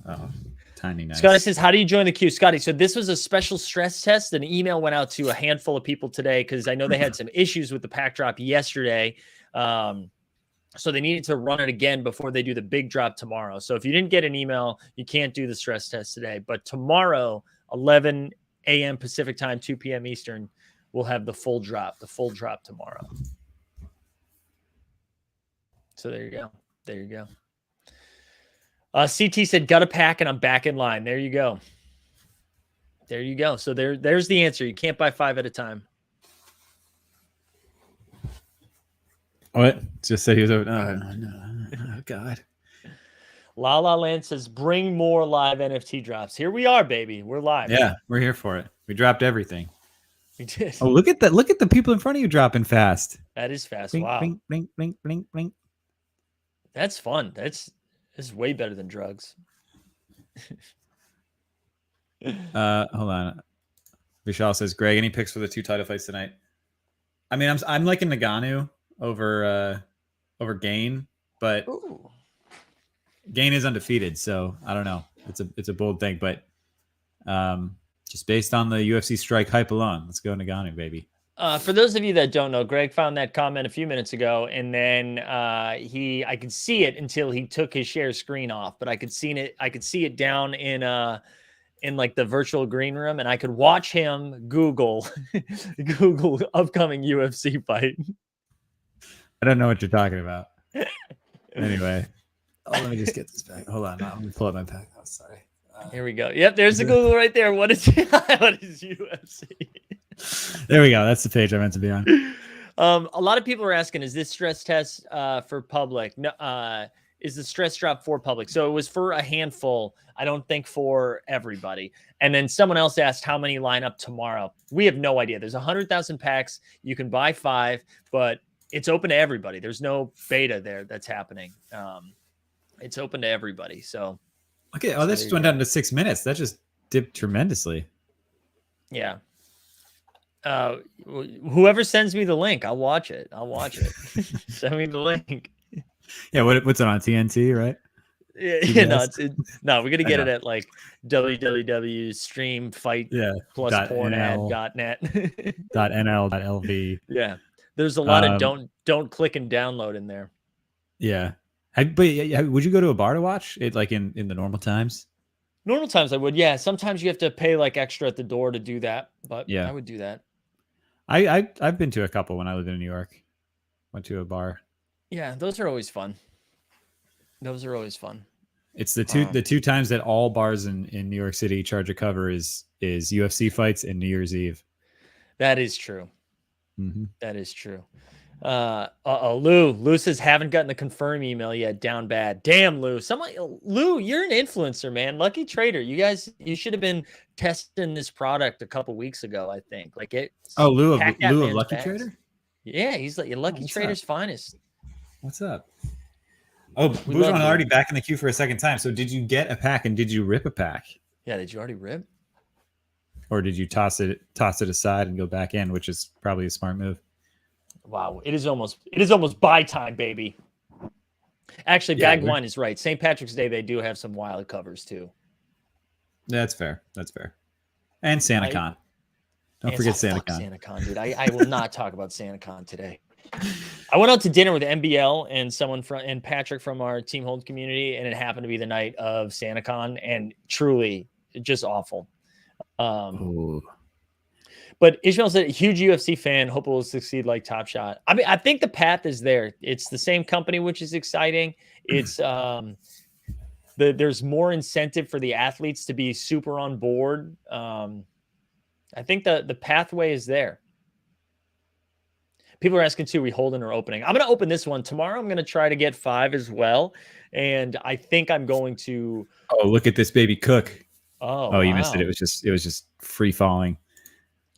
Oh, tiny nice. Scotty says, how do you join the queue? Scotty, so this was a special stress test. An email went out to a handful of people today because I know they had some issues with the pack drop yesterday. So they needed to run it again before they do the big drop tomorrow. So if you didn't get an email, you can't do the stress test today. But tomorrow, 11 a.m. Pacific time, 2 p.m. Eastern, we'll have the full drop tomorrow. So there you go. CT said, got a pack and I'm back in line. There you go. So there's the answer. You can't buy 5 at a time. What? Just said he was over. Oh, God. La La Land says, bring more live NFT drops. Here we are, baby. We're live. Yeah, we're here for it. We dropped everything. We did. Oh, look at that. Look at the people in front of you dropping fast. That is fast. Blink, wow. Blink, blink, blink, blink, blink. That's fun. That's way better than drugs. Hold on. Vishal says, Greg, any picks for the 2 title fights tonight? I mean, I'm liking Nagano over Gain, but Ooh. Gain is undefeated, so I don't know. It's a bold thing, but just based on the UFC Strike hype alone, let's go Nagano, baby. For those of you that don't know, Greg found that comment a few minutes ago, and then I could see it until he took his share screen off, but I could see it down in like the virtual green room, and I could watch him Google upcoming UFC fight. I don't know what you're talking about. Anyway, let me just get this back. Hold on, let me pull up my pack. Oh, sorry. Here we go. Yep, there's the Google right there. What is UFC? There we go. That's the page I meant to be on. A lot of people are asking, is this stress test for public? No, is the stress drop for public? So it was for a handful. I don't think for everybody. And then someone else asked how many line up tomorrow. We have no idea. There's 100,000 packs. You can buy 5, but it's open to everybody. There's no beta there that's happening. It's open to everybody. So okay. Oh, that just went down to 6 minutes. That just dipped tremendously. Yeah. Whoever sends me the link, I'll watch it. Send me the link. Yeah, what's it on TNT, right? Yeah, no, we're gonna get it at like www.streamfight+pornad.net. .nl.lv. Yeah, there's a lot of don't click and download in there. Yeah, but would you go to a bar to watch it like in the normal times? Normal times I would. Yeah, sometimes you have to pay like extra at the door to do that, but yeah, I would do that. I've been to a couple when I lived in New York. Went to a bar. Yeah, those are always fun. It's the two times that all bars in New York City charge a cover is UFC fights and New Year's Eve. That is true. Mm-hmm. That is true. Lou says haven't gotten the confirm email yet. Down bad. Damn, Lou. Lou, you're an influencer, man. Lucky Trader. You should have been testing this product a couple weeks ago. I think Lou of Lucky Trader. Yeah, he's like your Lucky Trader's finest. What's up? Oh, Bourgeois already back in the queue for a second time. So did you get a pack and did you rip a pack? Yeah, did you already rip? Or did you toss it aside and go back in, which is probably a smart move. Wow, it is almost buy time, baby. Actually, Bagged Wine is right. St. Patrick's Day, they do have some wild covers too. That's fair. That's fair. And SantaCon. Don't forget SantaCon. SantaCon, dude. I will not talk about SantaCon today. I went out to dinner with MBL and Patrick from our Team Hold community, and it happened to be the night of SantaCon, and truly just awful. But Ishmael said, huge UFC fan, hope it will succeed like Top Shot. I mean, I think the path is there. It's the same company, which is exciting. It's there's more incentive for the athletes to be super on board. I think the pathway is there. People are asking too, are we holding or opening? I'm going to open this one tomorrow. I'm going to try to get 5 as well. And I think I'm going to. Oh, look at this baby cook. Oh, wow. You missed it. It was just free falling.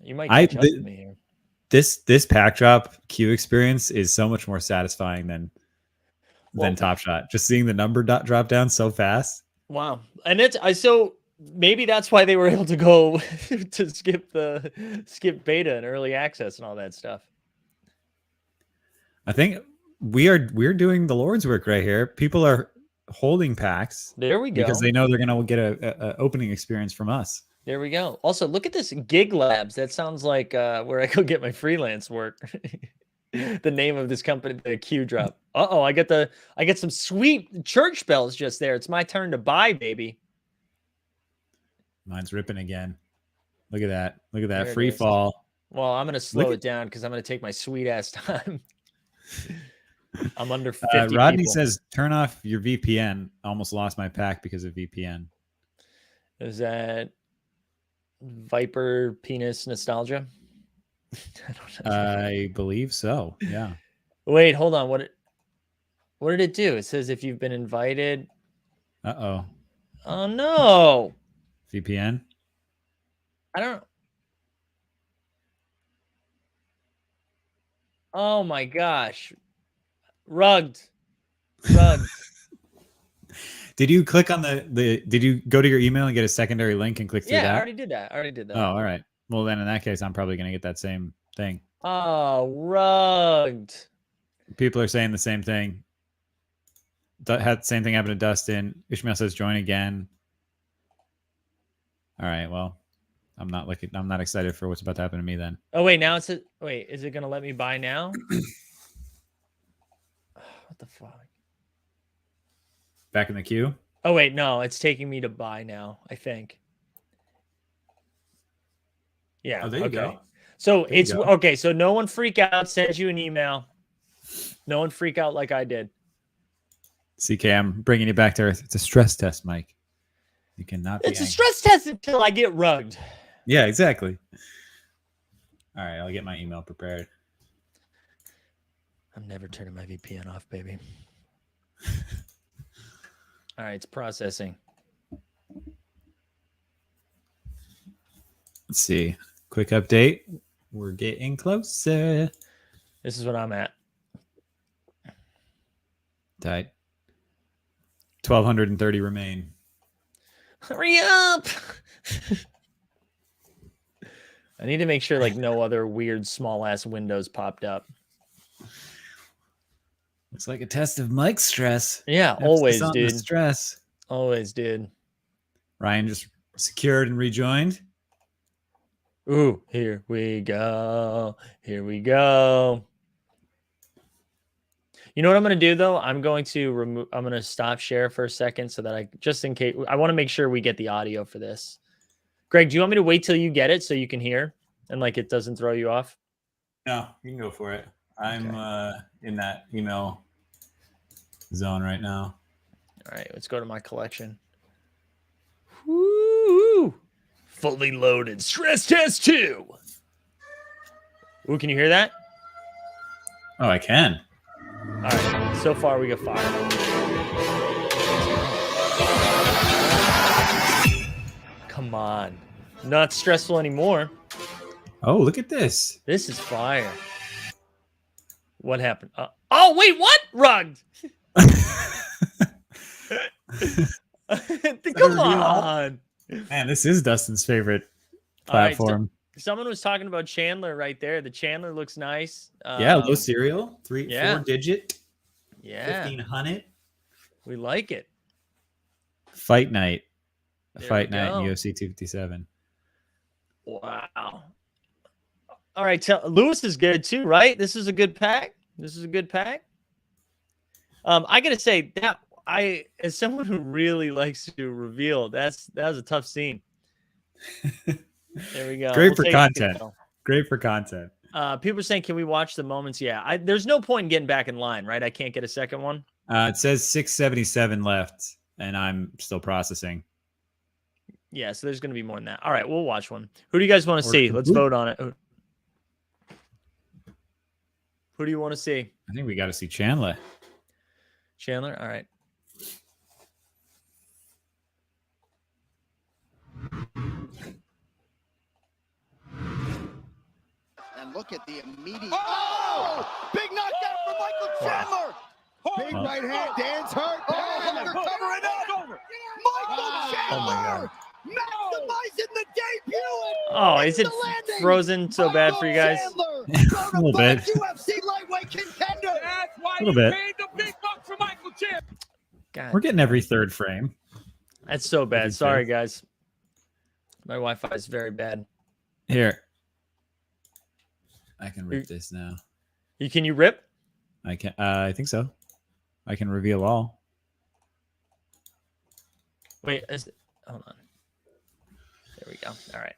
You might catch up with me here. This pack drop Q experience is so much more satisfying than Top Shot. Just seeing the number drop down so fast. Wow. And so maybe that's why they were able to go to skip beta and early access and all that stuff. I think we're doing the Lord's work right here. People are holding packs. There we go. Because they know they're going to get a opening experience from us. There we go. Also, look at this Gig Labs. That sounds like where I go get my freelance work. The name of this company, the Q drop. I get some sweet church bells just there. It's my turn to buy, baby. Mine's ripping again. Look at that. Look at that free fall. Well, I'm gonna slow it down because I'm gonna take my sweet ass time. I'm under 50. Rodney people. says, "Turn off your VPN." Almost lost my pack because of VPN. Is that Viper penis nostalgia? I don't know. I believe so. Yeah. Wait, hold on. What did it do? It says if you've been invited. Oh no. VPN. I don't. Oh my gosh. Rugged. Did you click on did you go to your email and get a secondary link and click through that? Yeah, I already did that. Oh, all right. Well, then in that case, I'm probably going to get that same thing. Oh, rugged. People are saying the same thing. Had the same thing happen to Dustin. Ishmael says join again. All right. Well, I'm not excited for what's about to happen to me then. Oh, wait. Now is it going to let me buy now? What the fuck? Back in the queue? Oh, wait. No, it's taking me to buy now, I think. Yeah. Oh, there you go. So okay. So no one freak out. Send you an email. No one freak out like I did. CK, I'm bringing you back to earth. It's a stress test, Mike. You cannot be It's a stress test until I get rugged. Yeah, exactly. All right. I'll get my email prepared. I'm never turning my VPN off, baby. All right. It's processing. Let's see. Quick update. We're getting closer. This is what I'm at. Tight. 1,230 remain. Hurry up. I need to make sure like no other weird small ass windows popped up. Looks like a test of Mike's stress. Yeah, always, dude. Stress. Always, dude. Ryan just secured and rejoined. Ooh, here we go. Here we go. You know what I'm going to do though? I'm going to stop share for a second so that just in case, I want to make sure we get the audio for this. Greg, do you want me to wait till you get it so you can hear and like it doesn't throw you off? No, you can go for it. I'm in that email zone right now. All right, let's go to my collection. Woo! Fully loaded stress test 2. Ooh, can you hear that? Oh, I can. All right, so far we got 5. Come on. Not stressful anymore. Oh, look at this. This is fire. What happened? Oh, wait, what? Rugged. Come on. Man, this is Dustin's favorite platform. Right, someone was talking about Chandler right there. The Chandler looks nice. Yeah, low serial, 4 digit. Yeah. 1500. We like it. Fight night. There Fight we night in go. UFC 257. Wow. All right, Lewis is good too, right? This is a good pack. This is a good pack. I gotta say that as someone who really likes to reveal, that was a tough scene. There we go. Great for content. Great for content. People are saying, can we watch the moments? Yeah, there's no point in getting back in line, right? I can't get a second one. It says 677 left, and I'm still processing. Yeah, so there's going to be more than that. All right, we'll watch one. Who do you guys want to see? Let's vote on it. Who do you want to see? I think we got to see Chandler. Chandler? All right. And look at the immediate... Oh! Big knockdown for Michael Chandler! Big right hand. Dan's hurt. They're covering up. Michael Chandler! Maximizing the debut. Oh, is it frozen so bad for you guys? A little bit. UFC lightweight contender. That's why you paid the big bucks for Michael Chandler. God, we're getting every third frame. That's so bad. Sorry, guys. My Wi-Fi is very bad. Here. I can rip this now. Can you rip? I can. I think so. I can reveal all. Wait, hold on. There we go. All right.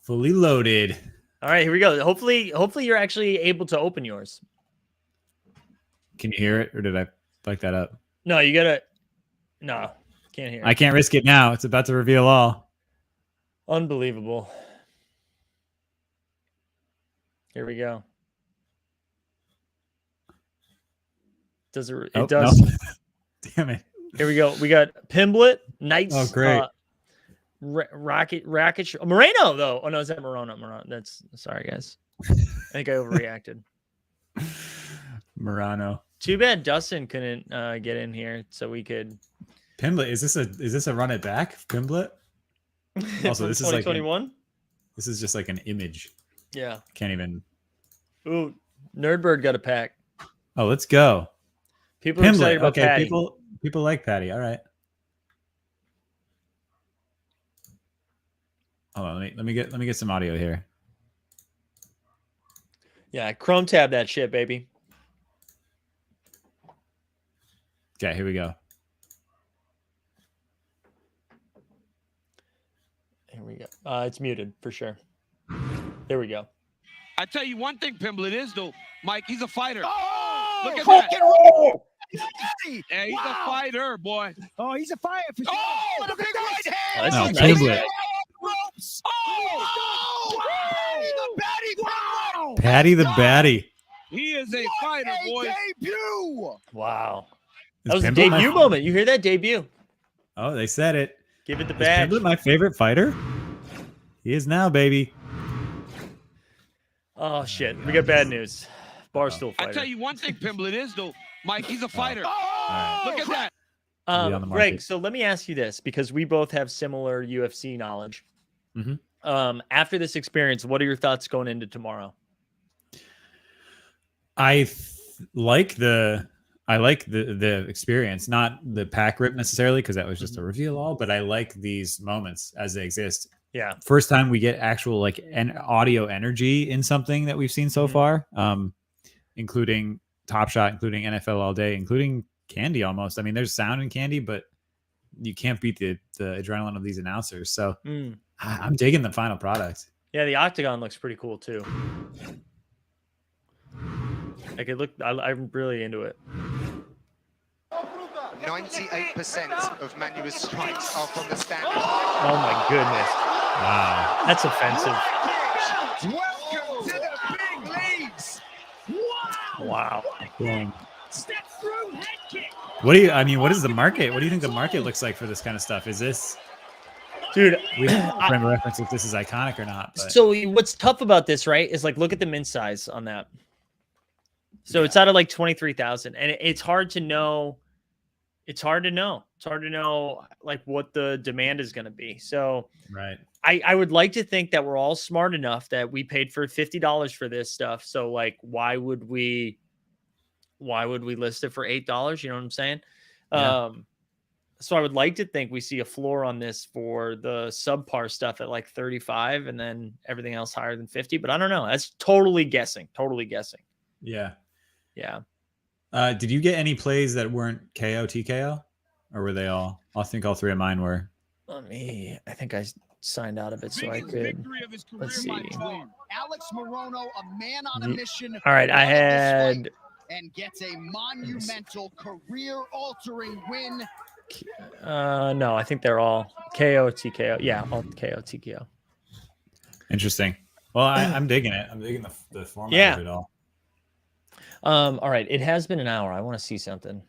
Fully loaded. All right, here we go. Hopefully you're actually able to open yours. Can you hear it, or did I fuck that up? No, you gotta. No, can't hear it. I can't risk it now. It's about to reveal all. Unbelievable. Here we go. Does it? It does. No. Damn it. Here we go. We got Pimblett, Knights. Oh, great. Rocket. Moreno, though. Oh, no, is that Moreno? That's... Sorry, guys. I think I overreacted. Morano. Too bad Dustin couldn't get in here so we could... Pimblett, is this a run it back, Pimblett? Also, this is like 2021? This is just like an image. Yeah. Can't even... Ooh, Nerdbird got a pack. Oh, let's go. People are excited about Patty. People like Patty. All right. Hold on, let me get some audio here. Yeah, Chrome tab that shit, baby. Okay, here we go. Here we go. It's muted for sure. There we go. I tell you one thing, Pimblett is though, Mike. He's a fighter. Oh! Look at that. Yeah, he's a fighter, boy. Oh, he's a fighter for sure. Oh, the big right Oh, hand. this No, is nice. Pimblett. Ropes. Oh! Wow! Patty the Batty. He is a fighter, boy. Debut. Wow. Is That was a Pimblett debut moment. You hear that? Debut. Oh, they said it. Give it the Is badge. Pimblett my favorite fighter? He is now, baby. Oh, shit. We got bad news. Barstool fighter. I tell you one thing, Pimblett is though, Mike. He's a fighter. Oh! Look at that. On the Greg, market. so let me ask you this, because we both have similar UFC knowledge. Mhm. After this experience, what are your thoughts going into tomorrow? I like the experience, not the pack rip necessarily, because that was just a reveal all, but I like these moments as they exist. Yeah. First time we get actual like audio energy in something that we've seen so far, including Top Shot, including NFL All Day, including Candy almost. I mean, there's sound in Candy, but you can't beat the adrenaline of these announcers. So I'm digging the final product. Yeah, the octagon looks pretty cool too. Like it looked, I'm really into it. 98% of Manua's strikes are from the stand. Oh my goodness. Wow. That's offensive. Welcome to the big leagues. Wow. Dang. Step through head kick. What is the market? What do you think the market looks like for this kind of stuff? Is this, Dude, we don't remember reference if this is iconic or not, but so what's tough about this, right, is like, look at the min size on that. So it's out of like 23,000, and it's hard to know. It's hard to know like what the demand is going to be. So right. I would like to think that we're all smart enough that we paid for $50 for this stuff. So like, why would we list it for $8? You know what I'm saying? Yeah. So I would like to think we see a floor on this for the subpar stuff at like 35 and then everything else higher than 50. But I don't know. That's totally guessing. Totally guessing. Yeah. Yeah. Did you get any plays that weren't KO, TKO? Or were they all? I think all three of mine were. I think I signed out of it so I could. Let's see. Alex Morono, a man on a mission. All right. I had. And gets a monumental career-altering win. No, I think they're all KO, TKO. Yeah, all KO, TKO. Interesting. Well, I'm digging it. I'm digging the format of it all. All right. It has been an hour. I want to see something.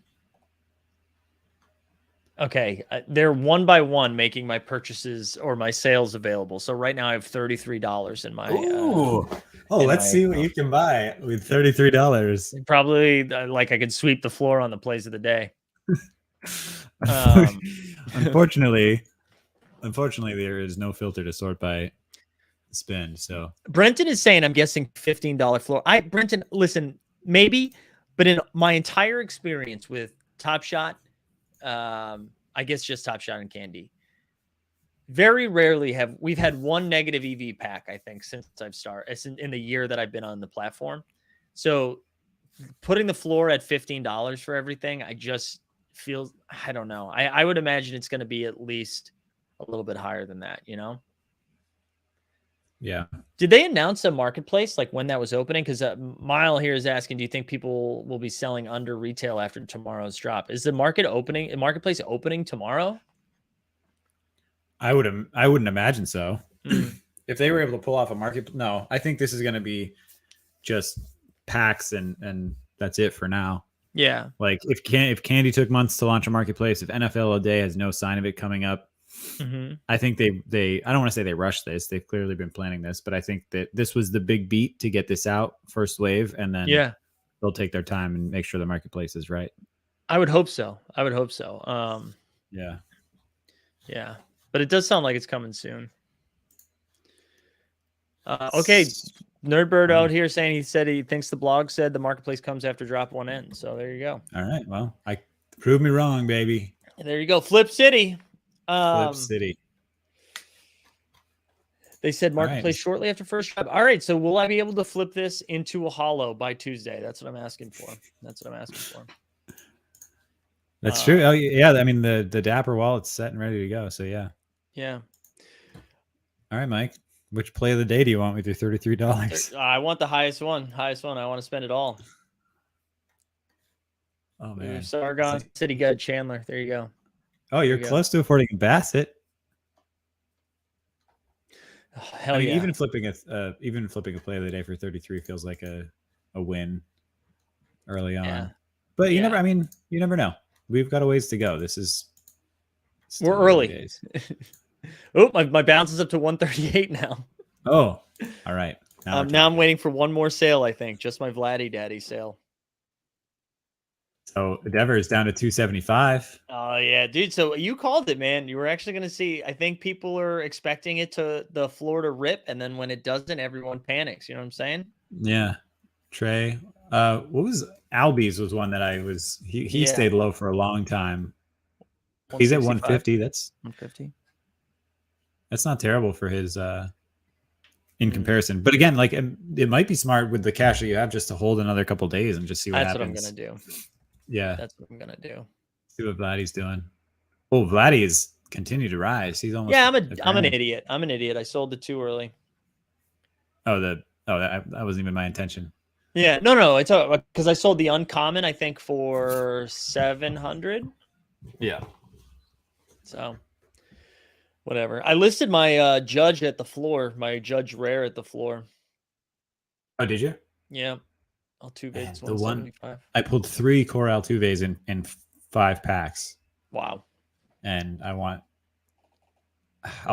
Okay. They're one by one making my purchases or my sales available. So right now I have $33 in my. Ooh. Let's see what you can buy with $33. Probably like I could sweep the floor on the plays of the day. Unfortunately, there is no filter to sort by spend. So Brenton is saying, I'm guessing $15 floor. Brenton, listen, maybe, but in my entire experience with Top Shot, I guess just Top Shot and Candy, very rarely have we've had one negative EV pack, I think, since I've started in the year that I've been on the platform. So putting the floor at $15 for everything, I just feel, I don't know. I would imagine it's going to be at least a little bit higher than that, you know? Yeah. Did they announce a marketplace, like when that was opening? Because Mile here is asking, do you think people will be selling under retail after tomorrow's drop? Is the marketplace opening tomorrow? I wouldn't imagine so. If they were able to pull off a market, no, I think this is going to be just packs and that's it for now. Yeah. Like if Candy took months to launch a marketplace, if NFL Day has no sign of it coming up, I think they I don't want to say they rushed this. They've clearly been planning this, but I think that this was the big beat to get this out, first wave, and then they'll take their time and make sure the marketplace is right. I would hope so. Yeah. Yeah. But it does sound like it's coming soon. Okay. Nerdbird out here saying he thinks the blog said the marketplace comes after drop one ends. So there you go. All right. Well, prove me wrong, baby. There you go. Flip City. Flip City. They said marketplace shortly after first drop. All right. So will I be able to flip this into a hollow by Tuesday? That's what I'm asking for. That's true. Oh yeah. I mean the Dapper wallet's set and ready to go. So yeah. Yeah. All right, Mike. Which play of the day do you want with your $33? I want the highest one. I want to spend it all. Oh man. Sargon City Guide Chandler. There you go. Oh, you're close to affording a Bassett. Oh, hell yeah. Even flipping a play of the day for 33 feels like a win early on. Yeah. But you never know. We've got a ways to go. We're early. Oh, my bounce is up to 138 now. Oh, all right. Now I'm waiting for one more sale, I think. Just my Vladdy Daddy sale. So Endeavor is down to 275. Oh, yeah, dude. So you called it, man. You were actually going to see. I think people are expecting the floor to rip. And then when it doesn't, everyone panics. You know what I'm saying? Yeah. Trey. What was Albies was one that he stayed low for a long time. He's at 150. That's 150. That's not terrible for his in comparison. But again, like it might be smart with the cash that you have just to hold another couple days and just see what happens. That's what I'm gonna do. Yeah, that's what I'm gonna do. See what Vladdy's doing. Oh, Vladdy is continued to rise. He's almost. Yeah, I'm an idiot. I sold it too early. That wasn't even my intention. Yeah, no. It's because I sold the uncommon. I think for 700. Yeah. So. Whatever. I listed my judge at the floor, my judge rare at the floor. Oh, did you? Yeah. Altuve's the one I pulled 3 core Altuve's in 5 packs. Wow. And I'll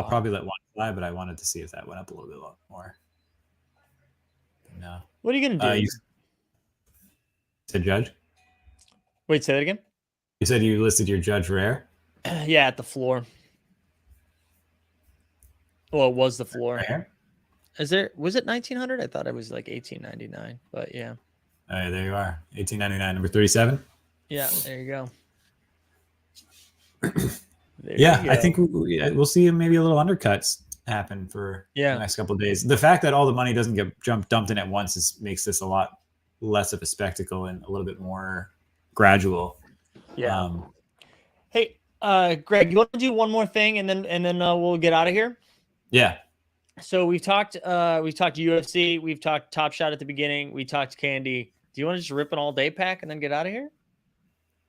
probably let one fly, but I wanted to see if that went up a little bit more. No. What are you gonna do? You said judge? Wait, say that again? You said you listed your judge rare? Yeah, at the floor. Well, it was the floor. Was it 1900? I thought it was like 1899, but yeah. All right, there you are. 1899, number 37. Yeah, there you go. Yeah, I think we'll see maybe a little undercuts happen for the next couple of days. The fact that all the money doesn't get dumped in at once makes this a lot less of a spectacle and a little bit more gradual. Yeah. Hey, Greg, you want to do one more thing and then we'll get out of here? Yeah. So we've talked UFC, we've talked Top Shot at the beginning, we talked Candy. Do you want to just rip an all day pack and then get out of here?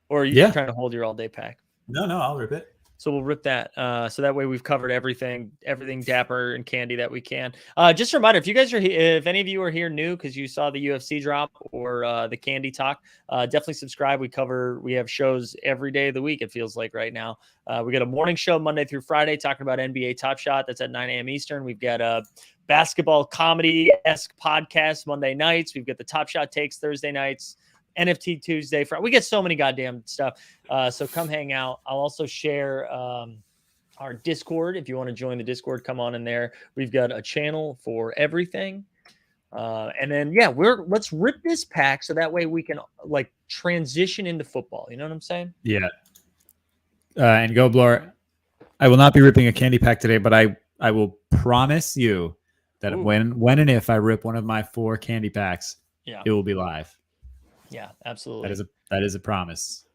Or are you trying to hold your all day pack? No, I'll rip it. So we'll rip that. So that way we've covered everything Dapper and Candy that we can. Just a reminder, if any of you are here new because you saw the UFC drop or the Candy talk, definitely subscribe. We have shows every day of the week. It feels like right now. We got a morning show Monday through Friday talking about NBA Top Shot. That's at 9 a.m. Eastern. We've got a basketball comedy-esque podcast Monday nights. We've got the Top Shot takes Thursday nights. NFT Tuesday, Friday. We get so many goddamn stuff. So come hang out. I'll also share our Discord. If you want to join the Discord, come on in there. We've got a channel for everything. And then, let's rip this pack so that way we can like transition into football. You know what I'm saying? Yeah. And Go Blower, I will not be ripping a candy pack today, but I will promise you that when and if I rip one of my 4 candy packs, it will be live. Yeah, absolutely. That is a promise.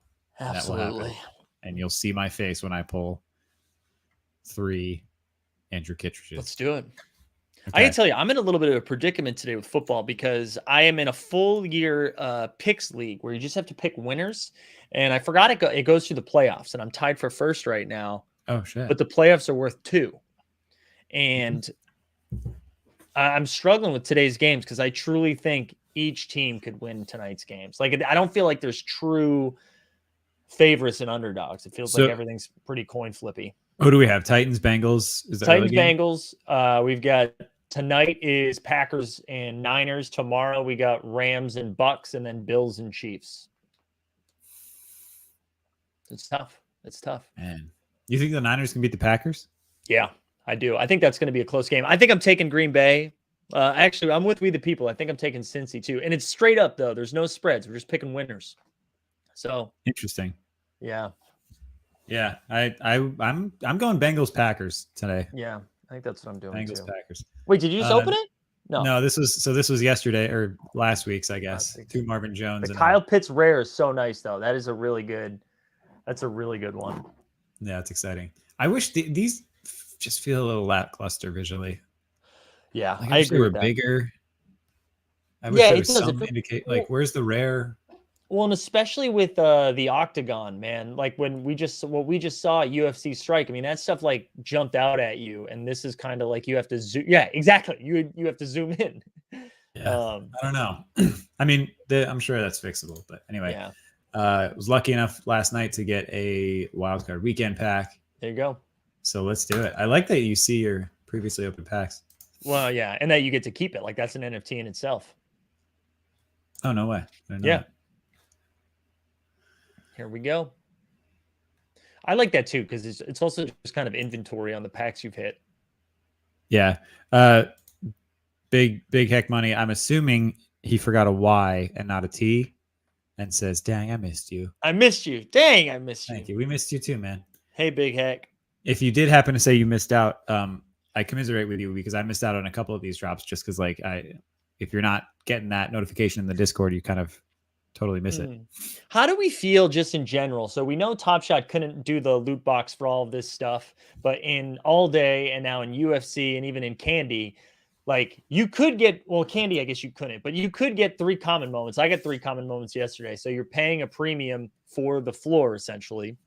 Absolutely. And you'll see my face when I pull 3 Andrew Kittredges. Let's do it. Okay. I can tell you, I'm in a little bit of a predicament today with football because I am in a full year picks league where you just have to pick winners. And I forgot it goes through the playoffs, and I'm tied for first right now. Oh, shit. But the playoffs are worth 2. And I'm struggling with today's games because I truly think each team could win tonight's games. Like, I don't feel like there's true favorites and underdogs. It feels like everything's pretty coin flippy. Who do we have? Titans, Bengals? Is that Titans, Bengals. We've got tonight is Packers and Niners. Tomorrow we got Rams and Bucks, and then Bills and Chiefs. It's tough. Man, you think the Niners can beat the Packers? Yeah, I do. I think that's going to be a close game. I think I'm taking Green Bay. Actually, I'm with We the People. I think I'm taking Cincy too. And it's straight up though. There's no spreads. We're just picking winners. So interesting. Yeah. Yeah. I'm going Bengals Packers today. Yeah. I think that's what I'm doing. Bengals Packers. Wait, did you just open it? No, this was yesterday or last week's, I guess. 2 Marvin Jones. The Kyle Pitts rare is so nice though. That's a really good one. Yeah, it's exciting. I wish these just feel a little lackluster visually. Yeah, I wish they were bigger. I wish there was some indicate where's the rare? Well, and especially with the octagon, man. Like what we just saw at UFC Strike. I mean, that stuff like jumped out at you, and this is kind of like you have to zoom. Yeah, exactly. You have to zoom in. Yeah, I don't know. I mean, I'm sure that's fixable, but anyway. Yeah. I was lucky enough last night to get a wildcard weekend pack. There you go. So let's do it. I like that you see your previously open packs. Well, yeah, and that you get to keep it. Like that's an NFT in itself. Oh, no way. Yeah. Here we go. I like that too because it's also just kind of inventory on the packs you've hit. Yeah. Big heck money. I'm assuming he forgot a Y and not a T and says, "Dang, I missed you." I missed you. Dang, I missed you. Thank you. We missed you too, man. Hey, big heck. If you did happen to say you missed out, I commiserate with you because I missed out on a couple of these drops just because if you're not getting that notification in the Discord, you kind of totally miss it. How do we feel just in general? So we know Top Shot couldn't do the loot box for all of this stuff, but in All Day and now in UFC and even in Candy, like you could get, well, Candy, I guess you couldn't, but you could get 3 common moments. I got 3 common moments yesterday. So you're paying a premium for the floor essentially.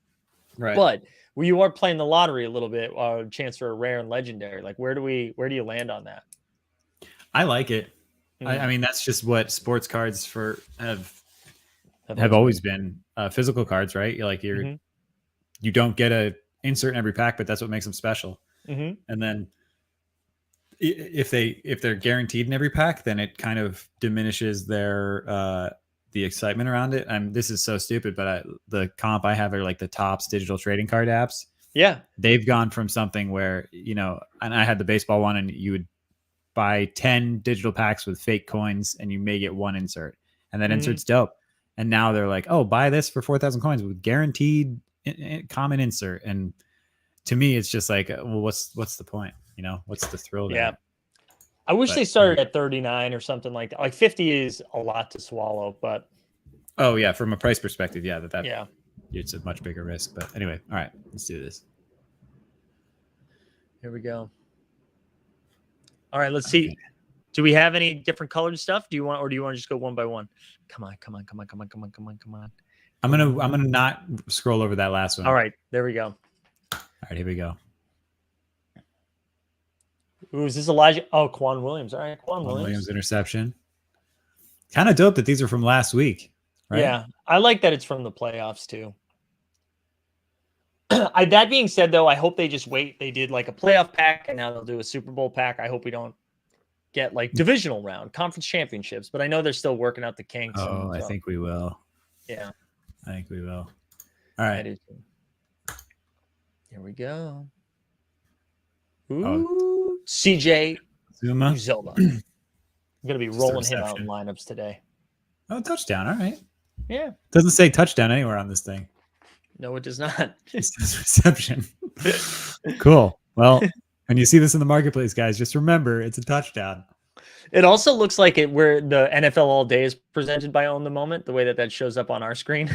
Right. But you are playing the lottery a little bit, chance for a rare and legendary. Like where do you land on that? I like it. I mean, that's just what sports cards have always been physical cards, right? You don't get a insert in every pack, but that's what makes them special. And then if they're guaranteed in every pack, then it kind of diminishes their the excitement around it. This is so stupid, but the comp I have are like the Topps digital trading card apps. Yeah, they've gone from something where and I had the baseball one, and you would buy 10 digital packs with fake coins, and you may get 1 insert, and that insert's dope. And now they're like, oh, buy this for 4,000 coins with guaranteed common insert. And to me, it's just like, well, what's the point? You know, what's the thrill there? Yeah. I wish they started at 39 or something like that. Like 50 is a lot to swallow, but. Oh yeah. From a price perspective. Yeah. Yeah. It's a much bigger risk, but anyway, all right, let's do this. Here we go. All right, let's see. Do we have any different colored stuff? Do you want to just go one by one? Come on. I'm gonna not scroll over that last one. All right, there we go. All right, here we go. Ooh, is this Elijah? Oh, Quan Williams. All right, Quan Williams interception. Kind of dope that these are from last week, right? Yeah, I like that it's from the playoffs too. That being said, though, I hope they just wait. They did like a playoff pack, and now they'll do a Super Bowl pack. I hope we don't get like divisional round, conference championships. But I know they're still working out the kinks. Oh, I think we will. Yeah, I think we will. All right. Here we go. Ooh, CJ Uzomah. I'm gonna be rolling him out in lineups today. Oh, touchdown! All right. Yeah. Doesn't say touchdown anywhere on this thing. No, it does not. It says reception. Cool. Well, when you see this in the marketplace, guys, just remember it's a touchdown. It also looks like it where the NFL All Day is presented by Own the Moment, the way that shows up on our screen.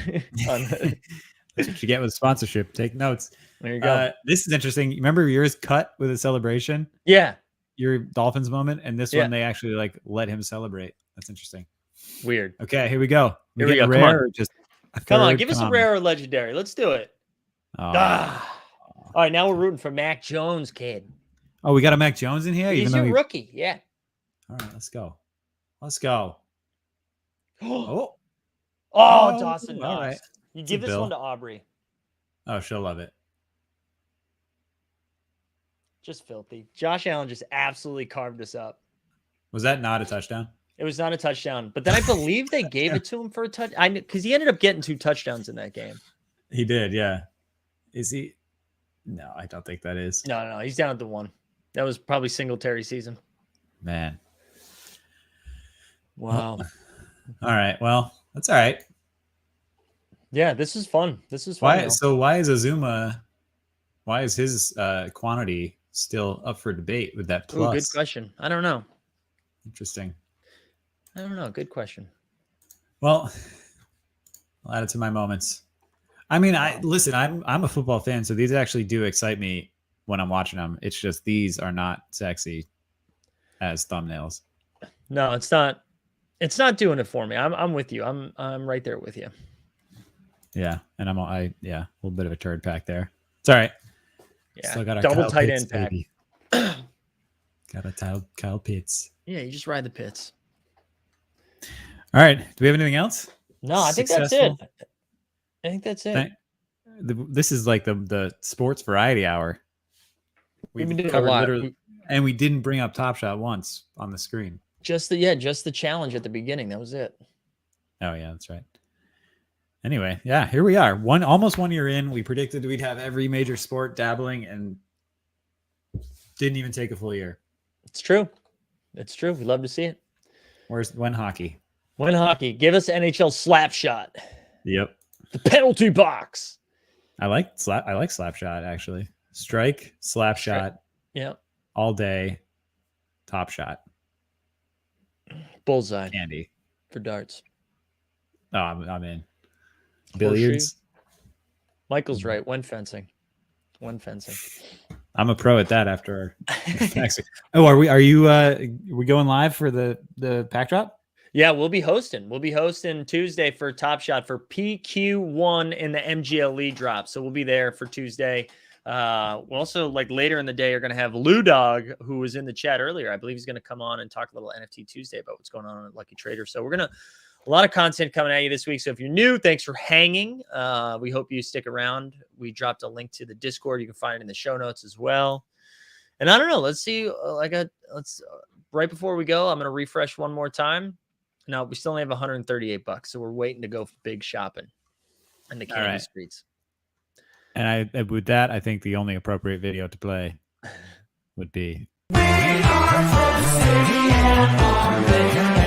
That's what you get with sponsorship. Take notes. There you go. This is interesting. Remember yours cut with a celebration? Yeah. Your Dolphins moment, and this one they actually like let him celebrate. That's interesting. Weird. Okay, here we go. Here we go. Rare or just come on, give us a rare or legendary. Let's do it. Oh. All right, now we're rooting for Mac Jones, kid. Oh, we got a Mac Jones in here? He's your rookie, yeah. All right, let's go. Let's go. Oh, Dawson Knox. All right. You give this one to Aubrey. Oh, she'll love it. Just filthy. Josh Allen just absolutely carved this up. Was that not a touchdown? It was not a touchdown, but then I believe they gave it to him for a touch. Because he ended up getting 2 touchdowns in that game. He did, yeah. Is he? No, I don't think that is. No. He's down at the 1. That was probably Singletary season. Man. Wow. All right. Well, that's all right. Yeah, this is fun. This is fun. Why is Uzomah? Why is his quantity still up for debate with that plus? Ooh, good question. I don't know. Interesting. I don't know. Good question. Well, I'll add it to my moments. I mean, I'm a football fan, so these actually do excite me when I'm watching them. It's just these are not sexy as thumbnails. No, it's not. It's not doing it for me. I'm with you. I'm right there with you. Yeah, and a little bit of a turd pack there. It's all right. Yeah, still got our double Kyle tight Pitts, end pack. baby. Got a Kyle Pitts. Yeah, you just ride the pits. All right. Do we have anything else? No, I think that's it. I think that's it. This is like the sports variety hour. We've been doing a lot, and we didn't bring up Top Shot once on the screen. Just the challenge at the beginning. That was it. Oh yeah, that's right. Anyway, yeah, here we are. Almost 1 year in. We predicted we'd have every major sport dabbling, and didn't even take a full year. It's true. It's true. We'd love to see it. When hockey? When hockey. Give us NHL slap shot. Yep. The penalty box. I like slap shot actually. Strike, slap shot. Yep. All day. Top shot. Bullseye. Candy. For darts. Oh, I'm in. Billiards. Michael's right. When fencing. I'm a pro at that after our Oh, are we going live for the pack drop? Yeah, we'll be hosting. We'll be hosting Tuesday for Top Shot for PQ1 in the MGLE drop. So we'll be there for Tuesday. We'll also, like, later in the day, are going to have Lou Dog, who was in the chat earlier. I believe he's going to come on and talk a little NFT Tuesday about what's going on at Lucky Trader. So we're going to a lot of content coming at you this week. So if you're new, thanks for hanging. We hope you stick around. We dropped a link to the Discord. You can find it in the show notes as well. And I don't know. Let's see. Right before we go, I'm going to refresh one more time. Now, we still only have $138, so we're waiting to go big shopping in the candy streets. And with that, I think the only appropriate video to play would be. We are from the city and